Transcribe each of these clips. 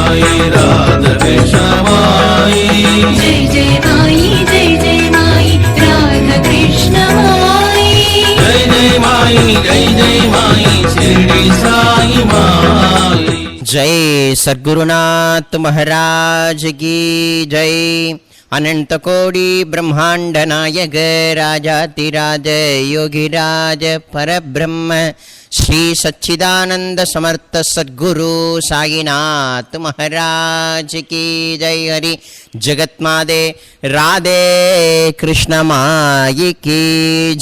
माई राधा कृष्ण माई जय जय माई जय जय माई राधा कृष्ण माई जय जय माई शिरडी साई माई। जय सद्गुरुनाथ महाराज की जय। अनंत कोटि ब्रह्मांड नायक राजातिराज योगिराज परब्रह्म श्री सच्चिदानंद समर्थ सद्गुरु साईनाथ महाराज की जय। हरि जगत्माते राधे कृष्ण माई की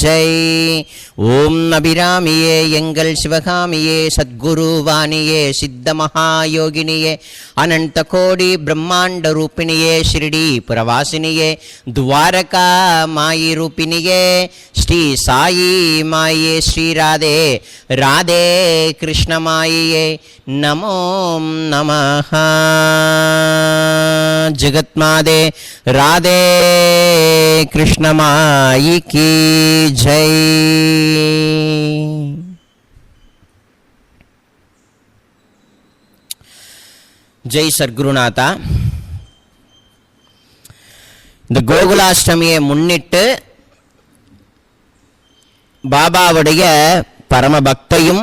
जय। ओम अभिरामिये एंगल शिवகாமியே सद्गुरु वाणिये सिद्ध महायोगिनिये अनंत कोटि ब्रह्मांड रूपिणिये शिरडी पुरवासिनिये द्वारका माई रूपिणिये श्री साई माये श्री राधे राधे कृष्ण माये नमो नमः। जगत्माते राधे कृष्ण माई की जय। जय सद्गुरुनाथा। இந்த கோகுலாஷ்டமியை முன்னிட்டு பாபாவுடைய பரம பக்தையும்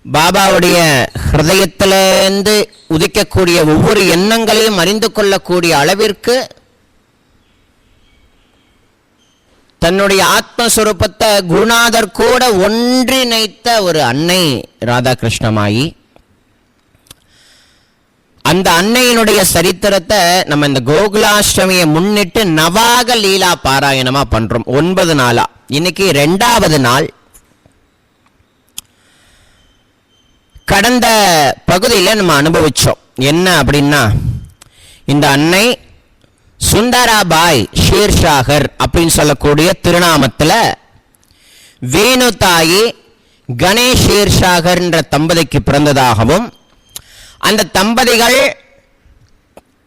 பாபாவுடைய ஹிருதயத்திலிருந்து உதிக்கக்கூடிய ஒவ்வொரு எண்ணங்களையும் அறிந்து கொள்ளக்கூடிய அளவிற்கு தன்னுடைய ஆத்மஸ்வரூபத்தை குருநாதர் கூட ஒன்றிணைத்த ஒரு அன்னை ராதாகிருஷ்ணமாயி. அந்த அன்னையினுடைய சரித்திரத்தை நம்ம இந்த கோகுலாஷ்டமியை முன்னிட்டு நவாக லீலா பாராயணமா பண்றோம் 9 நாளா. இன்னைக்கு 2வது நாள். கடந்த பகுதியில் நம்ம அனுபவிச்சோம் என்ன அப்படின்னா, இந்த அன்னை சுந்தராபாய் ஷேர்ஷாகர் அப்படின்னு சொல்லக்கூடிய திருநாமத்தில் வேணு தாயி கணேஷ் ஷேர்ஷாகர் என்ற தம்பதிக்கு பிறந்ததாகவும், அந்த தம்பதிகள்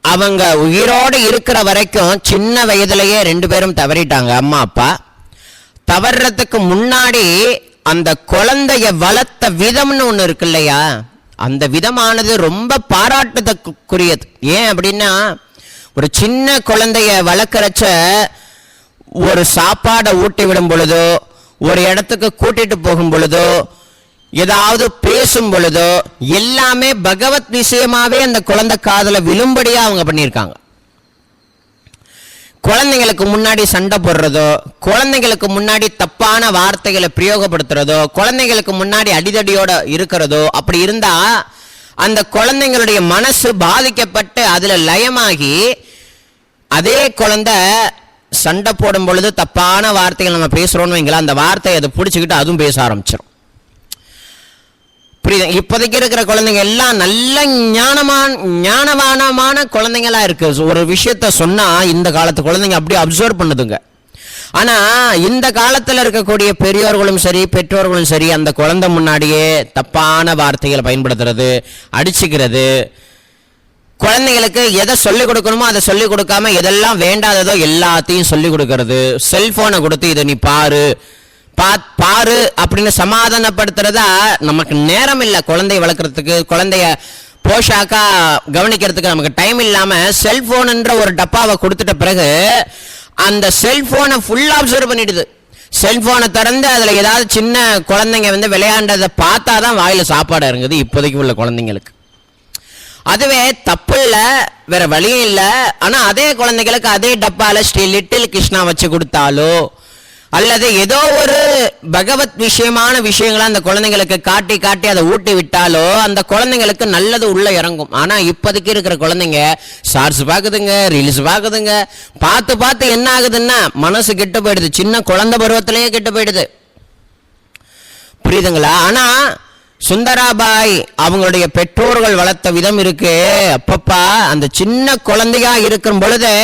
அவங்க உயிரோடு இருக்கிற வரைக்கும் சின்ன வயதிலேயே 2 பேரும் தவறிட்டாங்க. அம்மா அப்பா தவறதுக்கு முன்னாடி அந்த குழந்தைய வளர்த்த விதம்னு ஒன்று இருக்கு இல்லையா, அந்த விதமானது ரொம்ப பாராட்டுதற்குரியது. ஏன் அப்படின்னா, ஒரு சின்ன குழந்தைய வளர்க்கறச்ச ஒரு சாப்பாடை ஊட்டி விடும் பொழுதோ, ஒரு இடத்துக்கு கூட்டிட்டு போகும் பொழுதோ, ஏதாவது பேசும் பொழுதோ எல்லாமே பகவத் விஷயமாவே அந்த குழந்தை காதுல விழும்படியா அவங்க பண்ணியிருக்காங்க. குழந்தைங்களுக்கு முன்னாடி சண்டை போடுறதோ, குழந்தைங்களுக்கு முன்னாடி தப்பான வார்த்தைகளை பிரயோகப்படுத்துறதோ, குழந்தைங்களுக்கு முன்னாடி அடிதடியோட இருக்கிறதோ, அப்படி இருந்தா அந்த குழந்தைங்களுடைய மனசு பாதிக்கப்பட்டு அதுல லயமாகி அதே குழந்தை சண்டை போடும் பொழுது தப்பான வார்த்தைகள் நம்ம பேசுறோம்னு வைங்களா, அந்த வார்த்தையை அதை பிடிச்சிக்கிட்டு அதுவும் பேச ஆரம்பிச்சிடும். புரியுது? இப்போதைக்கு இருக்கிற குழந்தைங்க எல்லாம் நல்ல ஞானவானமான குழந்தைங்களா இருக்கு. ஒரு விஷயத்த சொன்னா இந்த காலத்து குழந்தைங்க அப்படியே அப்சர்வ் பண்ணுதுங்க. ஆனா இந்த காலத்துல இருக்கக்கூடிய பெரியோர்களும் சரி பெற்றோர்களும் சரி அந்த குழந்தை முன்னாடியே தப்பான வார்த்தைகளை பயன்படுத்துறது, அடிச்சுக்கிறது, குழந்தைங்களுக்கு எதை சொல்லிக் கொடுக்கணுமோ அதை சொல்லிக் கொடுக்காம எதெல்லாம் வேண்டாததோ எல்லாத்தையும் சொல்லிக் கொடுக்கறது, செல்போனை கொடுத்து இதை நீ பாரு பாரு அப்படின்னு சமாதானப்படுத்துறதா நமக்கு நேரம் இல்லை. குழந்தைய வளர்க்கறதுக்கு, குழந்தைய போஷாக்கா கவனிக்கிறதுக்கு நமக்கு டைம் இல்லாம செல்போன்ன்ற ஒரு டப்பாவை கொடுத்துட்ட பிறகு அந்த செல்போனை ஃபுல்லா அப்சர்வ் பண்ணிடுது. செல்போனை திறந்து அதுல ஏதாவது சின்ன குழந்தைங்க வந்து விளையாண்டதை பார்த்தாதான் வாயில சாப்பாடு இறங்குது இப்போதைக்கு உள்ள குழந்தைங்களுக்கு. அதுவே தப்பு இல்லை, வேற வழியும் இல்லை. ஆனா அதே குழந்தைகளுக்கு அதே டப்பால ஸ்ரீ லிட்டில் கிருஷ்ணா வச்சு கொடுத்தாலோ அல்லது ஏதோ ஒரு பகவத் விஷயமான விஷயங்களை அந்த குழந்தைங்களுக்கு காட்டி காட்டி அதை ஊட்டி விட்டாலோ அந்த குழந்தைங்களுக்கு நல்லது உள்ள இறங்கும். ஆனா இப்போதைக்கு இருக்கிற குழந்தைங்க ஷார்ட்ஸ் பாக்குதுங்க, ரீல்ஸ் பாக்குதுங்க, பார்த்து பார்த்து என்ன ஆகுதுன்னா மனசு கெட்டு போயிடுது. சின்ன குழந்தை பருவத்திலேயே கெட்டு போயிடுது. புரியுதுங்களா? ஆனா சுந்தராபாய் அவங்களுடைய பெற்றோர்கள் வளர்த்த விதம் இருக்கு. அப்பப்பா அந்த சின்ன குழந்தையா இருக்கும் பொழுது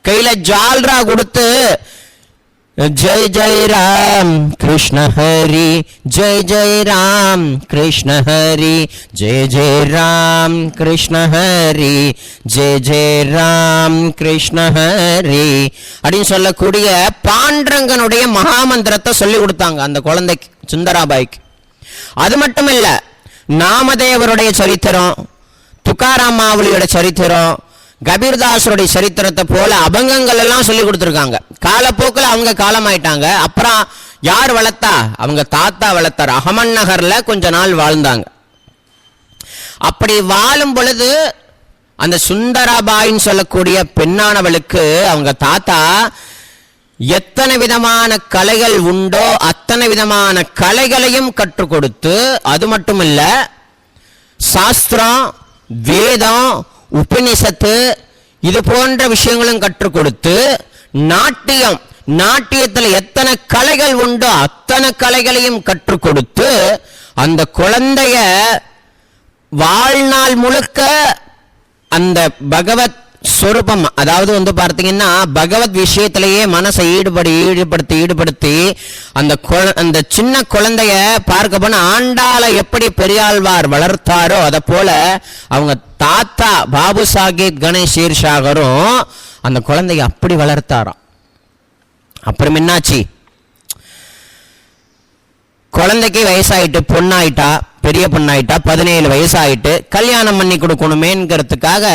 கையில ஜால்ரா கொடுத்து जय जय राम कृष्ण हरि, जय जय राम कृष्ण हरि, जय जय राम कृष्ण हरि, जय जय राम कृष्ण हरि அப்படின்னு சொல்லக்கூடிய பாண்டரங்கனுடைய மகாமந்திரத்தை சொல்லி கொடுத்தாங்க அந்த குழந்தைக்கு, சுந்தராபாய்க்கு. அது மட்டும் இல்ல, நாமதேவருடைய சரித்திரம், துக்காராம் மாவுலியோட சரித்திரம், கபீர்தாசருடைய சரித்திரத்தை போல அபங்கங்கள் எல்லாம் சொல்லி கொடுத்துருக்காங்க. காலப்போக்கில் அவங்க காலமாயிட்டாங்க. அப்புறம் யார் வளர்த்தா? அவங்க தாத்தா வளர்த்தார். அகமன் நகர்ல கொஞ்ச நாள் வாழ்ந்தாங்க. அப்படி வாழும் பொழுது அந்த சுந்தராபாயின்னு சொல்லக்கூடிய பெண்ணானவளுக்கு அவங்க தாத்தா எத்தனை விதமான கலைகள் உண்டோ அத்தனை விதமான கலைகளையும் கற்றுக் கொடுத்து, அது மட்டுமல்ல சாஸ்திரம், வேதம், உபநிஷத்து இது போன்ற விஷயங்களும் கற்றுக் கொடுத்து, நாட்டியத்தில் எத்தனை கலைகள் உண்டோ அத்தனை கலைகளையும் கற்றுக் கொடுத்து அந்த குழந்தைய வாழ்நாள் முழுக்க அந்த பகவத் சொரூபம், அதாவது பார்த்தீங்கன்னா பகவத் விஷயத்திலேயே மனசை ஈடுபடுத்தி அந்த சின்ன குழந்தைய பார்க்க போன ஆண்டாள எப்படி பெரியாழ்வார் வளர்த்தாரோ அதை போல அவங்க தாத்தா பாபு சாஹிப் கணேஷ் ஷீர்ஷாகரும் அந்த குழந்தைய அப்படி வளர்த்தாராம். அப்புறம் என்னாச்சு? குழந்தைக்கு வயசாயிட்டு, பொண்ணாயிட்டா, பெரிய பொண்ணாயிட்டா, 17 வயசாயிட்டு கல்யாணம் பண்ணி கொடுக்கணுமேங்கிறதுக்காக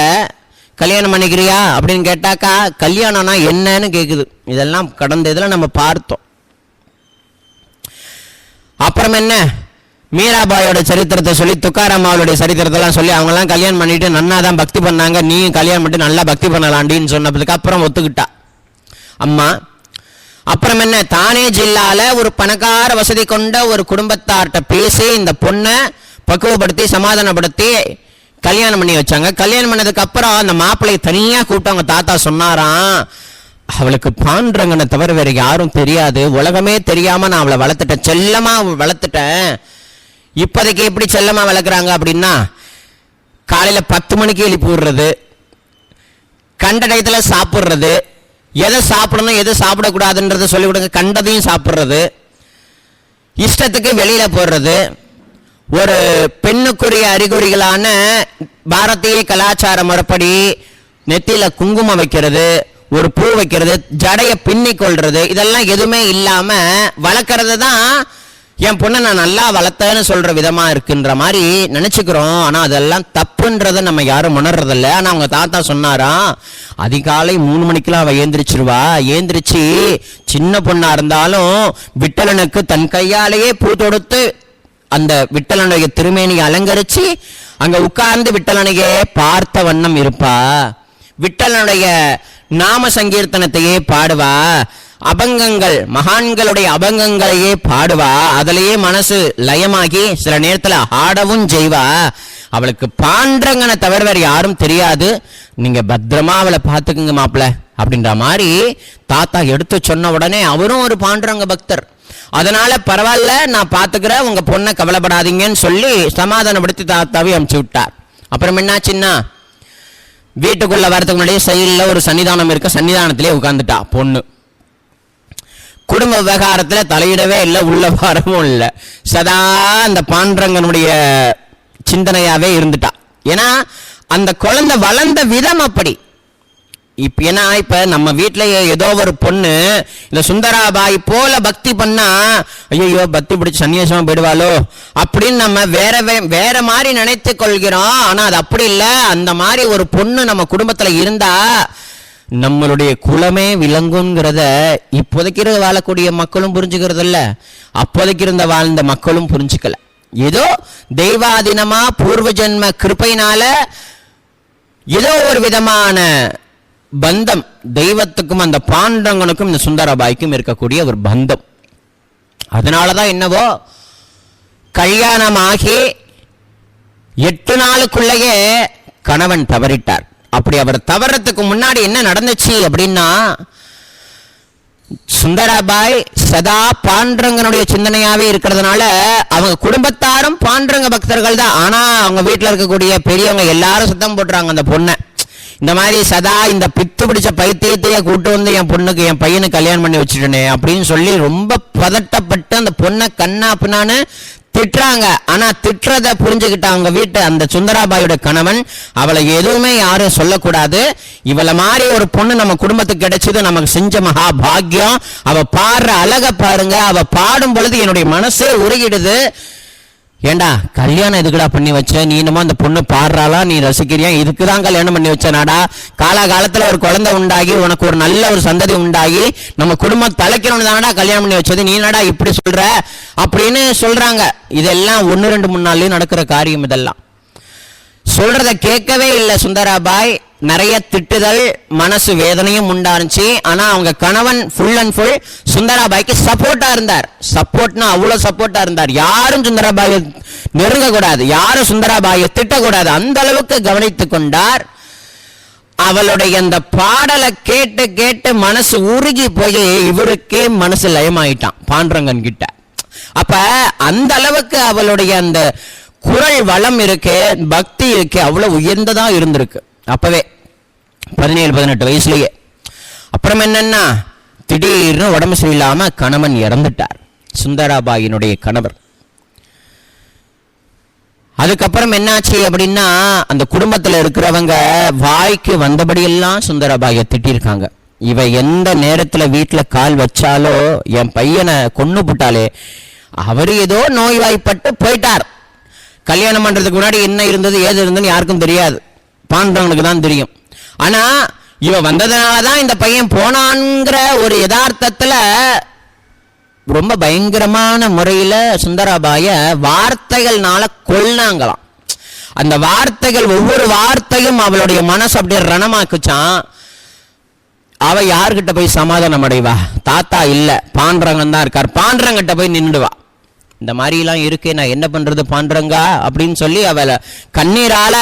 கல்யாணம் பண்ணிக்கிறியா அப்படின்னு கேட்டாக்கா கல்யாணம்னா என்னன்னு கேக்குது. இதெல்லாம் கடந்த இதில் நம்ம பார்த்தோம். அப்புறம் என்ன, மீராபாயோட சரித்திரத்தை சொல்லி, துக்காராமாவோட சரித்திரத்தெல்லாம் சொல்லி அவங்கெல்லாம் கல்யாணம் பண்ணிட்டு நன்னா தான் பக்தி பண்ணாங்க, நீயும் கல்யாணம் பண்ணிட்டு நல்லா பக்தி பண்ணலாண்டின்னு சொன்னதுக்கு அப்புறம் ஒத்துக்கிட்டா அம்மா. அப்புறம் என்ன, தானே ஜில்லால ஒரு பணக்கார வசதி கொண்ட ஒரு குடும்பத்தார்கிட்ட பேசி இந்த பொண்ணை பக்குவப்படுத்தி சமாதானப்படுத்தி கல்யாணம் பண்ணி வச்சாங்க. கல்யாணம் பண்ணதுக்கு அப்புறம் அந்த மாப்பிள்ளையை தனியா கூப்பிட்டு அவங்க தாத்தா சொன்னாராம், அவளுக்கு பாண்டரங்கனை தவிர வேற யாரும் தெரியாது, உலகமே தெரியாம நான் அவளை வளர்த்துட்டேன், செல்லமா வளர்த்துட்டேன். இப்போதைக்கு எப்படி செல்லமா வளர்க்குறாங்க அப்படின்னா, காலையில 10 மணிக்கு எழுப்பி விடுறது, கண்ட டயத்துல சாப்பிட்றது, எதை சாப்பிடணும் எதை சாப்பிடக்கூடாதுன்றதை சொல்லி கொடுங்க, கண்டதையும் சாப்பிட்றது, இஷ்டத்துக்கு வெளியில போடுறது, ஒரு பெண்ணுக்குரிய அறிகுறிகளான பாரதிய கலாச்சார முறைப்படி நெத்தியில குங்குமம் வைக்கிறது, ஒரு பூ வைக்கிறது, ஜடைய பின்னி கொள்றது, இதெல்லாம் எதுவுமே இல்லாம வளர்க்கறது தான் என் பொண்ணை நான் நல்லா வளர்த்தேன்னு சொல்ற விதமா இருக்குன்ற மாதிரி நினைச்சுக்கிறோம். ஆனா அதெல்லாம் தப்புன்றத நம்ம யாரும் உணர்றதில்ல. ஆனா அவங்க தாத்தா சொன்னாராம், அதிகாலை 3 மணிக்கெல்லாம் அவ ஏந்திரிச்சிருவா, ஏந்திரிச்சு சின்ன பொண்ணா இருந்தாலும் விட்டலனுக்கு தன் கையாலேயே பூ தொடுத்து அந்த விட்டலனுடைய திருமேனியை அலங்கரிச்சு அங்க உட்கார்ந்து விட்டலனையே பார்த்த வண்ணம் இருப்பா, விட்டலனுடைய நாம சங்கீர்த்தனத்தையே பாடுவா, அபங்கங்கள் மகான்களுடைய அபங்கங்களையே பாடுவா, அதிலேயே மனசு லயமாகி சில நேரத்துல ஆடவும் செய்வா, அவளுக்கு பாண்டரங்கனை தவிர வேற யாரும் தெரியாது, நீங்க பத்திரமா அவளை பார்த்துக்குங்க மாப்பிள்ள அப்படின்ற மாதிரி தாத்தா எடுத்து சொன்ன உடனே அவரும் ஒரு பாண்டரங்க பக்தர், அதனால பரவாயில்ல நான் பாத்துக்கிறேன், உங்க பொண்ணை கவலைப்படாதீங்கன்னு சொல்லி சமாதானப்படுத்தி தாத்தாவே அனுப்பிச்சு விட்டார். அப்புறம் என்னாச்சுன்னா, வீட்டுக்குள்ள வரதுக்கு முன்னாடியே சைடில் ஒரு சன்னிதானம் இருக்க, சன்னிதானத்திலே உட்கார்ந்துட்டா பொண்ணு. குடும்ப விவகாரத்துல தலையிடவே இல்லை, உள்ள வரவும் இல்லை, சதா அந்த பாண்டரங்கனுடைய சிந்தனையாவே இருந்துட்டா. ஏன்னா அந்த குழந்தை வளர்ந்த விதம் அப்படி. இப்ப நம்ம வீட்டுல ஏதோ ஒரு பொண்ணு இந்த சுந்தராபாய் போல பக்தி பண்ணா, ஐயோ பக்தி பிடிச்சி சன்னியாசமா போயிடுவாளோ அப்படின்னு நம்ம வேற மாதிரி நினைத்து கொள்கிறோம். ஆனா அது அப்படி இல்லை. அந்த மாதிரி ஒரு பொண்ணு நம்ம குடும்பத்துல இருந்தா நம்மளுடைய குலமே விளங்குங்கிறத இப்போதைக்கு வாழக்கூடிய மக்களும் புரிஞ்சுக்கிறது இல்ல, அப்போதைக்கு இருந்த வாழ்ந்த மக்களும் புரிஞ்சுக்கல. ஏதோ தெய்வாதீனமா பூர்வ ஜென்ம கிருப்பையினால ஏதோ ஒரு விதமான பந்தம் தெய்வத்துக்கும் அந்த பாண்டரங்கனுக்கும் இந்த சுந்தரபாய்க்கும் இருக்கக்கூடிய ஒரு பந்தம். அதனாலதான் என்னவோ கல்யாணமாகி 8 நாளுக்குள்ளேயே கணவன் தவறிட்டார். அப்படி அவர் தவறதுக்கு முன்னாடி என்ன நடந்துச்சு அப்படின்னா, சுந்தராபாய் சதா பாண்டரங்கனுடைய சிந்தனையாவே இருக்கிறதுனால அவங்க குடும்பத்தாரும் பாண்டரங்க பக்தர்கள் தான். ஆனா அவங்க வீட்டுல இருக்கக்கூடிய பெரியவங்க எல்லாரும் சத்தம் போட்டுறாங்க, அந்த பொண்ணை இந்த மாதிரி சதா இந்த பித்து பிடிச்ச பைத்தியத்தையே கூட்டு வந்து என் பொண்ணுக்கு என் பையனுக்கு கல்யாணம் பண்ணி வச்சுட்டேனே அப்படின்னு சொல்லி ரொம்ப பதட்டப்பட்டு அந்த பொண்ணை கண்ணா பின்னான்னு திட்டுறாங்க. ஆனா திட்டுறத புரிஞ்சுக்கிட்ட அவங்க வீட்டு அந்த சுந்தராபாயோட கணவன், அவளை எதுவுமே யாரும் சொல்லக்கூடாது, இவளை மாதிரி ஒரு பொண்ணு நம்ம குடும்பத்துக்கு கிடைச்சது நமக்கு செஞ்ச மகா பாக்கியம், அவ பாடுற அழக பாருங்க, அவ பாடும் பொழுது என்னுடைய மனசே உருகிடுது, ஏண்டா கல்யாணம் எதுக்குடா பண்ணி வச்ச, நீ என்னமோ அந்த பொண்ணு பாடுறாளா, நீ ரசிக்கிறியா, இதுக்குதான் கல்யாணம் பண்ணி வச்சனாடா, காலகாலத்துல ஒரு குழந்தை உண்டாகி உனக்கு ஒரு நல்ல ஒரு சந்ததி உண்டாகி நம்ம குடும்பம் தலைக்கணும்னு தானடா கல்யாணம் பண்ணி வச்சது, நீ என்னடா இப்படி சொல்ற அப்படின்னு சொல்றாங்க. இதெல்லாம் 1 2 3 நாள்லயும் நடக்கிற காரியம். இதெல்லாம் சொல்றத கேட்கவே இல்லை சுந்தராபாய். நிறைய திட்டுதல், மனசு வேதனையும் உண்டாருச்சு. ஆனா அவங்க கணவன் ஃபுல் அண்ட் ஃபுல் சுந்தராபாய்க்கு சப்போர்ட்டா இருந்தார். சப்போர்ட்னா அவ்வளவு சப்போர்ட்டா இருந்தார். யாரும் சுந்தராபாயை நெருங்க கூடாது, யாரும் சுந்தராபாயை திட்டக்கூடாது, அந்த அளவுக்கு கவனித்துக் கொண்டார். அவளுடைய அந்த பாடலை கேட்டு கேட்டு மனசு உருகி போய் இவருக்கே மனசு லயமாயிட்டான் பாண்டரங்கன் கிட்ட. அப்ப அந்த அளவுக்கு அவளுடைய அந்த குரல் வளம் இருக்கு, பக்தி இருக்கு, அவ்வளவு உயர்ந்ததா இருந்திருக்கு அப்பவே 17-18 வயசுலயே. அப்புறம் என்னன்னா திடீர்னு உடம்பு சரியில்லாம கணவன் இறந்துட்டார், சுந்தராபாயினுடைய கணவர். அதுக்கப்புறம் என்னாச்சு அப்படின்னா அந்த குடும்பத்துல இருக்கிறவங்க வாய்க்கு வந்தபடியெல்லாம் சுந்தராபாயை திட்டிருக்காங்க. இவ எந்த நேரத்துல வீட்டுல கால் வச்சாலோ என் பையனை கொன்னு போட்டாலே, அவரு ஏதோ நோய்வாய்ப்பட்டு போயிட்டார். கல்யாணம் பண்றதுக்கு முன்னாடி என்ன இருந்தது ஏது இருந்ததுன்னு யாருக்கும் தெரியாது, பாண்டவனுக்கு தான் தெரியும். ஆனா இவ வந்ததுனாலதான் இந்த பையன் போனான்ங்கிற ஒரு யதார்த்தத்துல ரொம்ப பயங்கரமான முறையில சுந்தராபாய வார்த்தைகள்னால கொல்னாங்களாம். அந்த வார்த்தைகள் ஒவ்வொரு வார்த்தையும் அவளுடைய மனசு அப்படியே ரணமாக்குச்சான். அவ யார்கிட்ட போய் சமாதானம் அடைவா? தாத்தா இல்ல, பாண்டரங்கன் தான் இருக்கார், பாண்டரங்கிட்ட போய் நின்றுவா. இந்த மாதிரி எல்லாம் இருக்கு, நான் என்ன பண்றது பாண்டரங்கா அப்படின்னு சொல்லி அவளை கண்ணீரால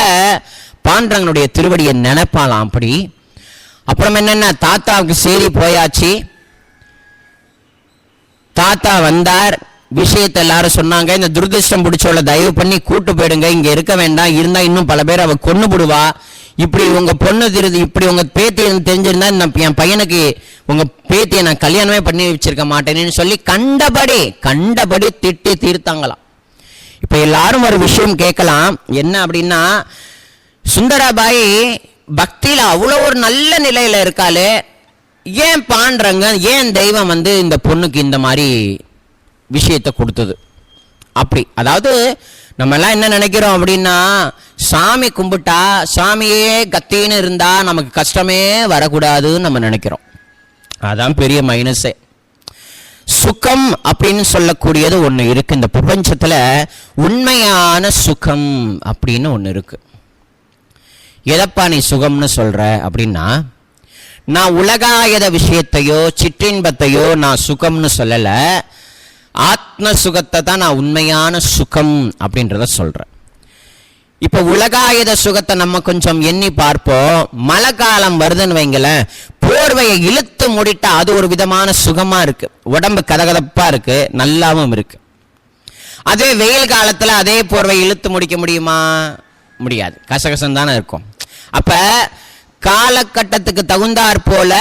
பாண்டரங்கனுடைய திருவடியை நினைப்பாளாம். அப்படி அப்புறம் என்னன்னா தாத்தாவுக்கு சேரி போயாச்சு. தாத்தா வந்தார், விஷயத்தை எல்லாரும் சொன்னாங்க. இந்த துர்திருஷ்டம் பிடிச்சவளை தயவு பண்ணி கூட்டு போயிடுங்க, இங்க இருக்க வேண்டாம், இருந்தா இன்னும் பல பேர் அவ கொன்னு போடுவா, இப்படி உங்க பொண்ணு திருது, இப்படி உங்க பேத்தி தெரிஞ்சிருந்தா என் பையனுக்கு உங்க பேத்தியை நான் கல்யாணமே பண்ணி வச்சிருக்க மாட்டேன்னு சொல்லி கண்டபடி திட்டி தீர்த்தாங்களாம். இப்ப எல்லாரும் ஒரு விஷயம் கேட்கலாம், என்ன அப்படின்னா சுந்தராபாய் பக்தியில அவ்வளவு ஒரு நல்ல நிலையில இருக்காளே, ஏன் பாண்டரங்க, ஏன் தெய்வம் இந்த பொண்ணுக்கு இந்த மாதிரி விஷயத்தை கொடுத்தது? அப்படி அதாவது நம்ம எல்லாம் என்ன நினைக்கிறோம் அப்படின்னா, சாமி கும்பிட்டா சாமியே கத்தின்னு இருந்தா நமக்கு கஷ்டமே வரக்கூடாதுன்னு நம்ம நினைக்கிறோம். அதான் பெரிய மைனஸே. சுகம் அப்படின்னு சொல்லக்கூடியது ஒண்ணு இருக்கு இந்த பிரபஞ்சத்துல, உண்மையான சுகம் அப்படின்னு ஒண்ணு இருக்கு. எதப்பா நீ சுகம்னு சொல்ற அப்படின்னா, நான் உலகாயத விஷயத்தையோ சிற்றின்பத்தையோ நான் சுகம்னு சொல்லல, ஆத்ம சுகத்தை தான் நான் உண்மையான சுகம் அப்படின்றத சொல்றேன். இப்ப உலகாயுத சுகத்தை நம்ம கொஞ்சம் எண்ணி பார்ப்போம். மழை காலம் வருதுன்னு வைங்களேன், போர்வையை இழுத்து மூடிட்டா அது ஒரு விதமான சுகமா இருக்கு, உடம்பு கதகதப்பா இருக்கு, நல்லாவும் இருக்கு. அதே வெயில் காலத்துல அதே போர்வை இழுத்து முடிக்க முடியுமா? முடியாது, கசகசம் தானே இருக்கும். அப்ப காலகட்டத்துக்கு தகுந்தாற் போல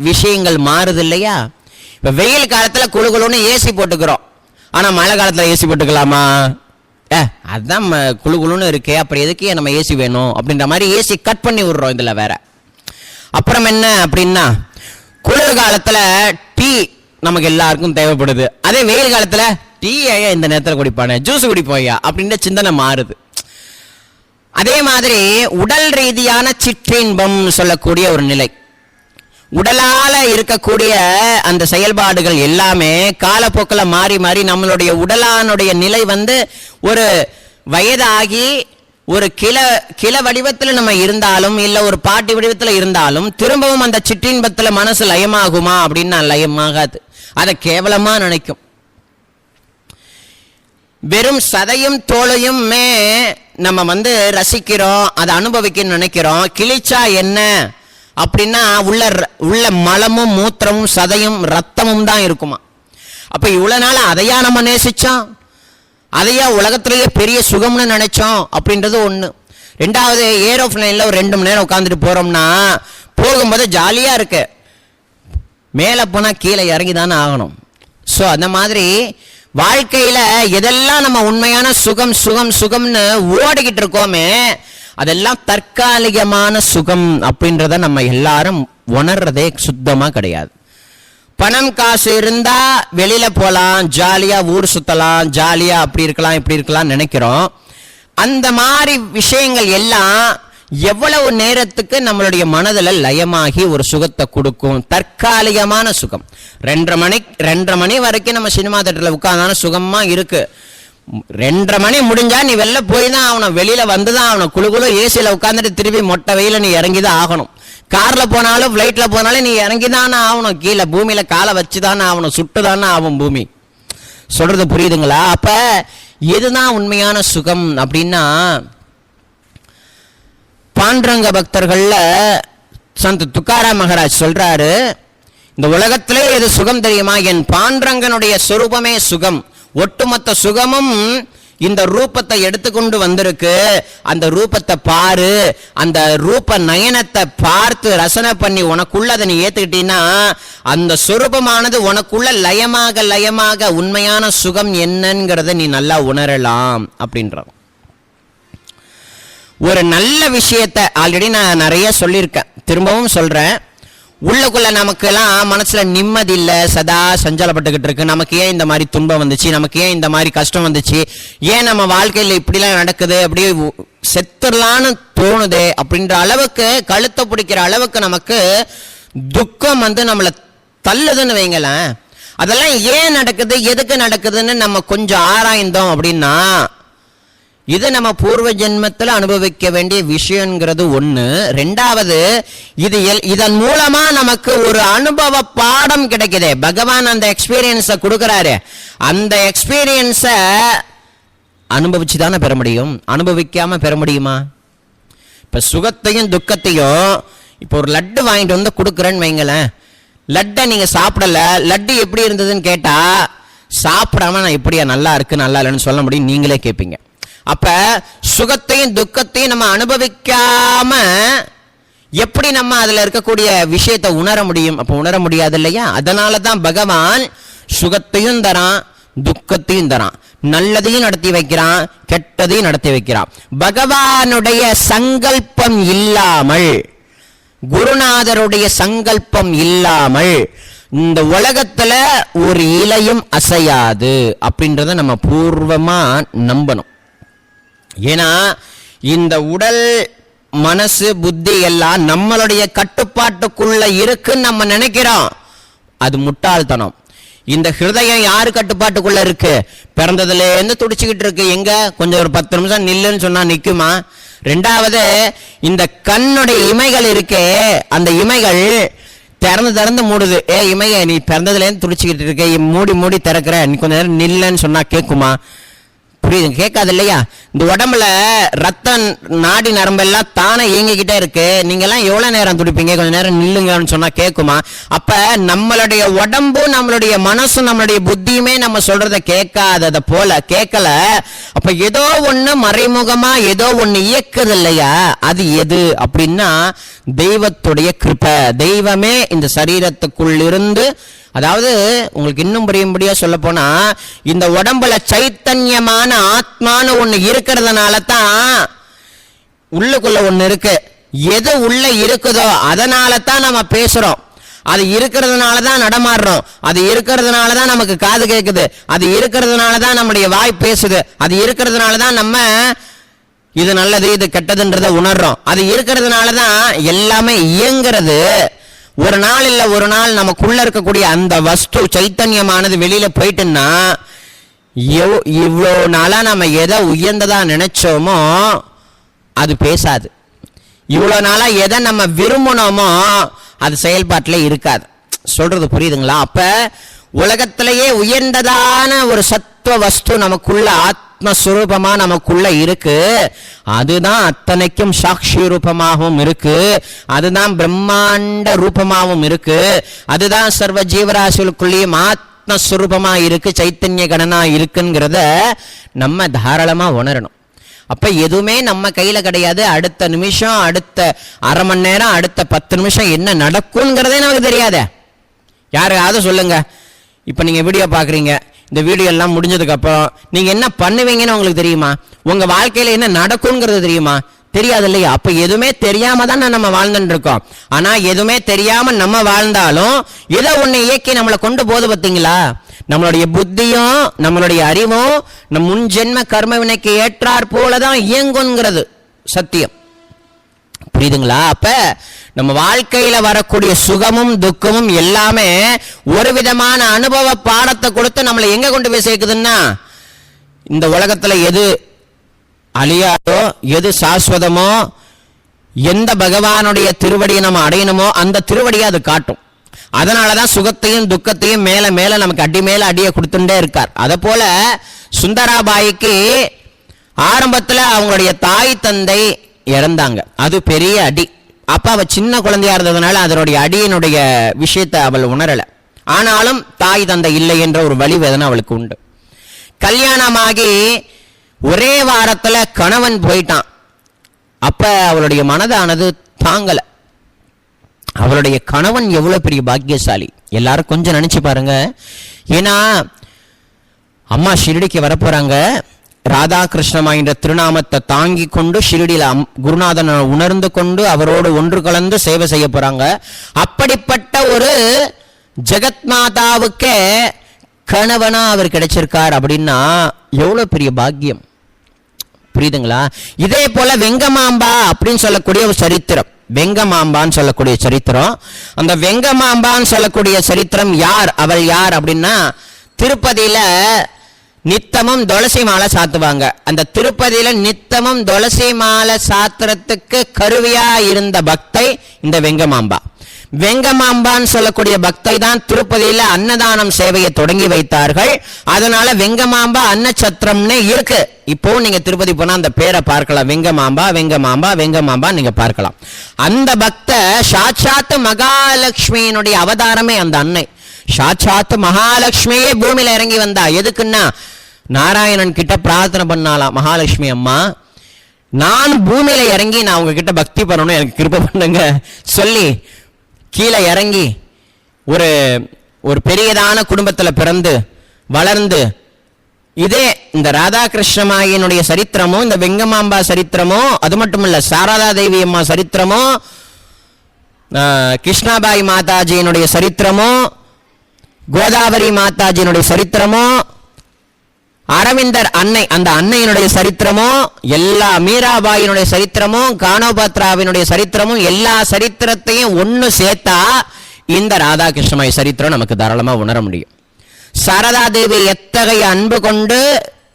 விஷயங்கள் மாறுது இல்லையா? இப்ப வெயில் காலத்துல குளுகுளுன்னு ஏசி போட்டுக்கிறோம், ஆனா மழை காலத்துல ஏசி போட்டுக்கலாமா? அதுதான் குளுகுளுன்னு இருக்கே, அப்புறம் எதுக்கே நம்ம ஏசி வேணும் அப்படின்ற மாதிரி ஏசி கட் பண்ணி விடுறோம் இதுல வேற. அப்புறம் என்ன அப்படின்னா, குளிர் காலத்துல டீ நமக்கு எல்லாருக்கும் தேவைப்படுது, அதே வெயில் காலத்துல டீ ஐயா இந்த நேரத்தில் குடிப்பானே, ஜூஸ் குடிப்போயா அப்படின்ற சிந்தனை மாறுது. அதே மாதிரி உடல் ரீதியான சிற்றின்பம் சொல்லக்கூடிய ஒரு நிலை, உடலால இருக்கக்கூடிய அந்த செயல்பாடுகள் எல்லாமே காலப்போக்கில் மாறி மாறி நம்மளுடைய உடலானுடைய நிலை ஒரு வயதாகி ஒரு கிள வடிவத்தில் நம்ம இருந்தாலும் இல்ல ஒரு பாட்டி வடிவத்தில் இருந்தாலும் திரும்பவும் அந்த சிற்றின்பத்தில் மனசு லயமாகுமா அப்படின்னா லயமாகாது, அதை கேவலமா நினைக்கும். வெறும் சதையும் தோலையுமே நம்ம ரசிக்கிறோம், அதை அனுபவிக்க நினைக்கிறோம். கிழிச்சா என்ன அப்படின்னா உள்ள மலமும் மூத்திரமும் சதையும் ரத்தமும் தான் இருக்குமா. அப்ப இவ்வளவு நாள் அதையா நம்ம நேசிச்சோம், அதையா உலகத்திலேயே பெரிய சுகம்னு நினைச்சோம் அப்படின்றது ஒண்ணு. ரெண்டாவது, ஏரோப்ளைன்ல ஒரு 2 மணி நேரம் உட்காந்துட்டு போறோம்னா போகும்போது ஜாலியா இருக்கு, மேல போனா கீழே இறங்கி தானே ஆகணும். ஸோ அந்த மாதிரி வாழ்க்கையில எதெல்லாம் நம்ம உண்மையான சுகம் சுகம் சுகம்னு ஓடிக்கிட்டு இருக்கோமே, அதெல்லாம் தற்காலிகமான சுகம் அப்படின்றத நம்ம எல்லாரும் உணர்றதே சுத்தமா கிடையாது. பணம் காசு இருந்தா வெளியில போலாம், ஜாலியா ஊர் சுத்தலாம், ஜாலியா அப்படி இருக்கலாம் இப்படி இருக்கலாம் நினைக்கிறோம். அந்த மாதிரி விஷயங்கள் எல்லாம் எவ்வளவு நேரத்துக்கு நம்மளுடைய மனதில் லயமாகி ஒரு சுகத்தை கொடுக்கும்? தற்காலிகமான சுகம். 2:30 மணி வரைக்கும் நம்ம சினிமா தேட்டரில் உட்கார்ந்தாலும் சுகமா இருக்கு. 2:30 மணி முடிஞ்சா நீ வெளில போய் தான் ஆகணும், வெளியில வந்துதான் ஆகணும். குழு ஏசியில உட்காந்துட்டு திருப்பி மொட்டை வெயில நீ இறங்கிதான் ஆகணும். கார்ல போனாலும் ஃபிளைட்ல போனாலும் நீ இறங்கிதானே ஆகணும், கீழே பூமியில காலை வச்சுதானே ஆகணும், சுட்டுதானே ஆகும் பூமி. சொல்றது புரியுதுங்களா? அப்ப எதுதான் உண்மையான சுகம் அப்படின்னா, பாண்டரங்க பக்தர்கள்ல சந்த் துக்காராம் மகாராஜ் சொல்றாரு, இந்த உலகத்திலே எது சுகம் தெரியுமா? என் பாண்டரங்கனுடைய சொரூபமே சுகம். ஒட்டுமொத்த சுகமும் இந்த ரூபத்தை எடுத்துக்கொண்டு வந்திருக்கு. அந்த ரூபத்தை பாரு, அந்த ரூப நயனத்தை பார்த்து ரசனை பண்ணி உனக்குள்ள நீ ஏத்துக்கிட்டீன்னா அந்த சொரூபமானது உனக்குள்ள லயமாக லயமாக உண்மையான சுகம் என்னங்கிறத நீ நல்லா உணரலாம் அப்படின்ற ஒரு நல்ல விஷயத்தை ஆல்ரெடி நான் நிறைய சொல்லியிருக்கேன், திரும்பவும் சொல்றேன். உள்ளுக்குள்ள நமக்கு எல்லாம் மனசுல நிம்மதி இல்ல, சதா சஞ்சலப்பட்டுக்கிட்டு இருக்கு. நமக்கு ஏன் இந்த மாதிரி துன்பம் வந்துச்சு, நமக்கு ஏன் இந்த மாதிரி கஷ்டம் வந்துச்சு, ஏன் நம்ம வாழ்க்கையில இப்படிலாம் நடக்குது, அப்படியே செத்துடலான்னு தோணுது அப்படின்ற அளவுக்கு, கழுத்தை பிடிக்கிற அளவுக்கு நமக்கு துக்கம் வந்து நம்மளை தள்ளுதுன்னு வைங்களேன். அதெல்லாம் ஏன் நடக்குது, எதுக்கு நடக்குதுன்னு நம்ம கொஞ்சம் ஆராய்ந்தோம் அப்படின்னா, இது நம்ம பூர்வ ஜென்மத்தில் அனுபவிக்க வேண்டிய விஷயங்கிறது ஒண்ணு. ரெண்டாவது, இதன் மூலமா நமக்கு ஒரு அனுபவ பாடம் கிடைக்குது. பகவான் அந்த எக்ஸ்பீரியன்ஸை கொடுக்கிறாரு. அந்த எக்ஸ்பீரியன்ஸை அனுபவிச்சு தானே பெற முடியும், அனுபவிக்காம பெற முடியுமா? இப்ப சுகத்தையும் துக்கத்தையும், இப்போ ஒரு லட்டு வாங்கிட்டு வந்து கொடுக்குறேன்னு வைங்களேன், லட்டை நீங்க சாப்பிடல, லட்டு எப்படி இருந்ததுன்னு கேட்டா சாப்பிடாம நான் எப்படியா நல்லா இருக்கு நல்லா இல்லைன்னு சொல்ல முடியும், நீங்களே கேட்பீங்க. அப்ப சுகத்தையும் துக்கத்தையும் நம்ம அனுபவிக்காம எப்படி நம்ம அதுல இருக்கக்கூடிய விஷயத்தை உணர முடியும்? அப்ப உணர முடியாது இல்லையா? அதனாலதான் பகவான் சுகத்தையும் தரான், துக்கத்தையும் தரான், நல்லதையும் நடத்தி வைக்கிறான், கெட்டதையும் நடத்தி வைக்கிறான். பகவானுடைய சங்கல்பம் இல்லாமல், குருநாதருடைய சங்கல்பம் இல்லாமல் இந்த உலகத்துல ஒரு இலையும் அசையாது அப்படின்றத நம்ம பூர்வமா நம்பணும். ஏன்னா இந்த உடல் மனசு புத்தி எல்லாம் நம்மளுடைய கட்டுப்பாட்டுக்குள்ள இருக்குன்னு நம்ம நினைக்கிறோம், அது முட்டாள்தனம். இந்த ஹிருதயம் யாரு கட்டுப்பாட்டுக்குள்ள இருக்கு? பிறந்ததுல இருந்து துடிச்சுக்கிட்டு இருக்கு. எங்க கொஞ்சம் ஒரு 10 நிமிஷம் நில்லுன்னு சொன்னா நிக்குமா? ரெண்டாவது, இந்த கண்ணுடைய இமைகள் இருக்கே, அந்த இமைகள் திறந்து மூடுது. இமைய நீ பிறந்ததுல இருந்து துடிச்சுக்கிட்டு இருக்க, மூடி மூடி திறக்கிற, நீ கொஞ்ச நேரம் நில்லுன்னு சொன்னா கேட்குமா? புரியுது? கேட்காது இல்லையா? இந்த உடம்புல ரத்த நாடி நரம்பெல்லாம் தானே இயங்கிக்கிட்டே இருக்கு. நீங்க எல்லாம் எவ்வளவு நேரம் துடிப்பீங்க? கொஞ்ச நேரம் நில்லுங்கன்னு சொன்னா கேட்குமா? அப்ப நம்மளுடைய உடம்பும் நம்மளுடைய மனசும் நம்மளுடைய புத்தியுமே நம்ம சொல்றத கேட்காதத போல கேட்கல. அப்ப ஏதோ ஒண்ணு மறைமுகமா ஏதோ ஒண்ணு இயக்குது இல்லையா? அது எது அப்படின்னா தெய்வத்துடைய கிருபை. தெய்வமே இந்த சரீரத்துக்குள் இருந்து, அதாவது உங்களுக்கு இன்னும் புரியும்படியா சொல்ல போனா, இந்த உடம்புல சைத்தன்யமான ஆத்மான்னு ஒண்ணு இருக்கிறதுனால தான் உள்ளுக்குள்ள ஒண்ணு இருக்கு. எது உள்ள இருக்குதோ அதனால தான் நம்ம பேசுறோம், அது இருக்கிறதுனால தான் நடமாடுறோம், அது இருக்கிறதுனால தான் நமக்கு காது கேட்குது, அது இருக்கிறதுனால தான் நம்முடைய வாய் பேசுது, அது இருக்கிறதுனால தான் நம்ம இது நல்லது இது கெட்டதுன்றதை உணர்றோம், அது இருக்கிறதுனால தான் எல்லாமே இயங்குறது. ஒரு நாள் இல்ல ஒரு நாள் நமக்குள்ள இருக்கக்கூடிய அந்த வஸ்து சைத்தன்யமானது வெளியில போயிட்டுன்னா, இவ்வளோ நாளா நம்ம எதை உயர்ந்ததா நினைச்சோமோ அது பேசாது. இவ்வளோ நாளா எதை நம்ம விரும்பினோமோ அது செயல்பாட்டிலே இருக்காது. சொல்றது புரியுதுங்களா? அப்ப உலகத்திலேயே உயர்ந்ததான ஒரு சத்துவ வஸ்து நமக்குள்ள ஆத்மஸ்வரூபமா நமக்குள்ள இருக்கு. அதுதான் அத்தனைக்கும் சாட்சி ரூபமாகவும் இருக்கு, அதுதான் பிரம்மாண்ட ரூபமாகவும் இருக்கு, அதுதான் சர்வ ஜீவராசிகளுக்குள்ளேயும் ஆத்மஸ்வரூபமா இருக்கு, சைத்தன்ய கணனா இருக்குங்கிறத நம்ம தாராளமா உணரணும். அப்ப எதுவுமே நம்ம கையில கிடையாது. அடுத்த நிமிஷம், அடுத்த அரை மணி நேரம், அடுத்த 10 நிமிஷம் என்ன நடக்கும்ங்கிறதே நமக்கு தெரியாத. யாரையாவது சொல்லுங்க, இப்ப நீங்க வீடியோ பாக்குறீங்க, இந்த வீடியோ எல்லாம் முடிஞ்சதுக்கு அப்புறம் நீங்க என்ன பண்ணுவீங்கன்னு உங்களுக்கு தெரியுமா? உங்க வாழ்க்கையில என்ன நடக்கும்ங்கிறது தெரியுமா? தெரியாது இல்லையா? அப்ப எதுவுமே தெரியாம தான் நம்ம வாழ்ந்துட்டு இருக்கோம். ஆனா எதுவுமே தெரியாம நம்ம வாழ்ந்தாலும் ஏதோ ஒண்ணு இயக்கி நம்மளை கொண்டு போது பார்த்தீங்களா? நம்மளுடைய புத்தியும் நம்மளுடைய அறிவும் நம் முன் ஜென்ம கர்ம வினைக்கு ஏற்றாற் போலதான் இயங்குங்கிறது சத்தியம். புரியுதுங்களா? அப்ப நம்ம வாழ்க்கையில வரக்கூடிய சுகமும் துக்கமும் எல்லாமே ஒரு விதமான அனுபவ பாடத்தை கொடுத்து நம்மளை எங்க கொண்டு போய் சேர்க்குதுன்னா, இந்த உலகத்துல எது அழியாதோ, எது சாஸ்வதமோ, எந்த பகவானுடைய திருவடியை நம்ம அடையணுமோ அந்த திருவடியை அது காட்டும். அதனாலதான் சுகத்தையும் துக்கத்தையும் மேல மேல நமக்கு அடி மேல அடியை கொடுத்துட்டே இருக்கார். அத போல சுந்தராபாய்க்கு ஆரம்பத்துல அவங்களுடைய தாய் தந்தை இறந்தாங்க. அது பெரிய அடி. அப்ப அவ சின்ன குழந்தையா இருந்ததுனால அதனுடைய அடியினுடைய விஷயத்தை அவள் உணரல. ஆனாலும் தாய் தந்தை இல்லை என்ற ஒரு வலி வேதனை அவளுக்கு உண்டு. கல்யாணமாகி ஒரே வாரத்துல கணவன் போயிட்டான். அப்ப அவளுடைய மனதானது தாங்கல. அவளுடைய கணவன் எவ்வளவு பெரிய பாக்கியசாலி எல்லாரும் கொஞ்சம் நினைச்சு பாருங்க. ஏன்னா அம்மா ஷிரடிக்கு வரப்போறாங்க. ராதாகிருஷ்ணமா என்ற திருநாமத்தை தாங்கி கொண்டு ஷிரடியில குருநாதனை உணர்ந்து கொண்டு அவரோடு ஒன்று கலந்து சேவை செய்ய போறாங்க. அப்படிப்பட்ட ஒரு ஜெகத் மாதாவுக்கே கணவனா அவர் கிடைச்சிருக்கார் அப்படின்னா எவ்வளவு பெரிய பாக்கியம். புரியுதுங்களா? இதே போல வெங்கமாம்பா அப்படின்னு சொல்லக்கூடிய ஒரு சரித்திரம், வெங்கமாம்பான்னு சொல்லக்கூடிய சரித்திரம். அந்த வெங்கமாம்பான்னு சொல்லக்கூடிய சரித்திரம் யார்? அவள் யார் அப்படின்னா, திருப்பதியில நித்தமும் துளசி மாலை சாத்துவாங்க. அந்த திருப்பதியில நித்தமும் துளசி மாலை சாத்திரத்துக்கு கருவியா இருந்த பக்தை இந்த வெங்கமாம்பா. வெங்கமாம்பான்னு சொல்லக்கூடிய பக்தை தான் திருப்பதியில அன்னதானம் சேவையை தொடங்கி வைத்தார்கள். அதனால வெங்கமாம்பா அன்னச்சத்திரம்னு இருக்கு. இப்போ நீங்க திருப்பதி போனா அந்த பேரை பார்க்கலாம், வெங்கமாம்பா வெங்கமாம்பா வெங்கமாம்பா நீங்க பார்க்கலாம். அந்த பக்த சாட்சாத் மகாலட்சுமியினுடைய அவதாரமே அந்த அன்னை. சாட்சாத் மகாலட்சுமியே பூமியில இறங்கி வந்தா. எதுக்குன்னா, நாராயணன் கிட்ட பிரார்த்தனை பண்ணாலாம், மகாலட்சுமி அம்மா நான் பூமியில இறங்கி நான் உங்ககிட்ட பக்தி பண்ணணும், எனக்கு கிருபை பண்ணுங்க சொல்லி கீழே இறங்கி ஒரு பெரியதான குடும்பத்தில் பிறந்து வளர்ந்து, இதே இந்த ராதாகிருஷ்ணமாயினுடைய சரித்திரமும் இந்த வெங்கமாம்பா சரித்திரமும், அது மட்டும் இல்ல சாரதா தேவி அம்மா சரித்திரமும், கிருஷ்ணாபாய் மாதாஜியினுடைய சரித்திரமும், கோதாவரி மாதாஜியினுடைய சரித்திரமும், அரவிந்தர் அன்னை அந்த அன்னையினுடைய சரித்திரமும், எல்லா மீராபாயினுடைய சரித்திரமும், கானோபாத்ராவினுடைய சரித்திரமும், எல்லா சரித்திரத்தையும் ஒன்னு சேர்த்தா இந்த ராதாகிருஷ்ணமாய் சரித்திரம் நமக்கு தாராளமா உணர முடியும். சாரதா தேவி எத்தகைய அன்பு கொண்டு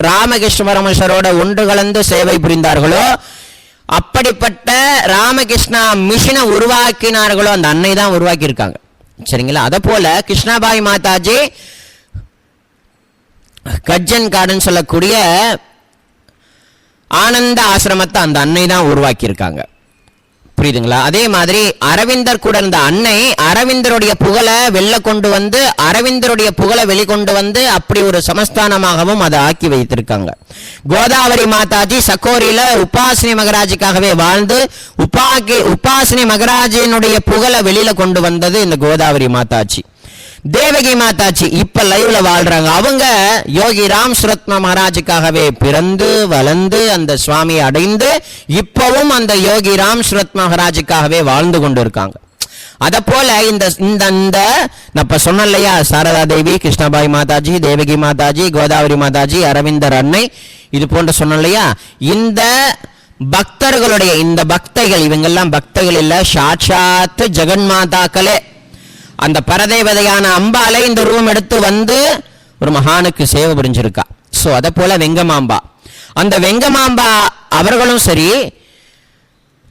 ராமகிருஷ்ண பரமேஸ்வரோட ஒன்று கலந்து சேவை புரிந்தார்களோ, அப்படிப்பட்ட ராமகிருஷ்ணா மிஷினை உருவாக்கினார்களோ அந்த அன்னை தான் உருவாக்கி இருக்காங்க. சரிங்களா? அத போல கிருஷ்ணாபாய் மாதாஜி கஜன் கார்டன் சொல்லக்கூடிய ஆனந்த ஆசிரமத்தை அந்த அன்னை தான் உருவாக்கி இருக்காங்க. புரியுதுங்களா? அதே மாதிரி அரவிந்தர் கூட இருந்த அன்னை அரவிந்தருடைய புகழை வெளில கொண்டு வந்து, அரவிந்தருடைய புகழை வெளிக்கொண்டு வந்து அப்படி ஒரு சமஸ்தானமாகவும் அதை ஆக்கி வைத்திருக்காங்க. கோதாவரி மாதாஜி சக்கோரியில உபாசினி மகராஜுக்காகவே வாழ்ந்து உபாசினி மகராஜினுடைய புகழை வெளியில கொண்டு வந்தது இந்த கோதாவரி மாதாஜி. தேவகி மாதாஜி இப்ப லைவ்ல வாழ்றாங்க. அவங்க யோகி ராம் சுரத்மா மகாராஜுக்காகவே பிறந்து வளர்ந்து அந்த சுவாமியை அடைந்து இப்பவும் அந்த யோகி ராம் சுரத்மா மகாராஜுக்காகவே வாழ்ந்து கொண்டு இருக்காங்க. அத போல இந்த நான் இப்ப சொன்ன இல்லையா, சாரதா தேவி, கிருஷ்ணபாய் மாதாஜி, தேவகி மாதாஜி, கோதாவரி மாதாஜி, அரவிந்தர் அன்னை, இது போன்ற சொன்ன இல்லையா, இந்த பக்தர்களுடைய இந்த பக்தைகள், இவங்கெல்லாம் பக்தைகள் இல்ல, சாட்சாத் ஜெகன்மாதாக்களே. அந்த பரதேவதையான அம்பாலை இந்த ரூம் எடுத்து வந்து ஒரு மகானுக்கு சேவை புரிஞ்சிருக்கா. சோ அத போல வெங்கமாம்பா, அந்த வெங்கமாம்பா அவர்களும் சரி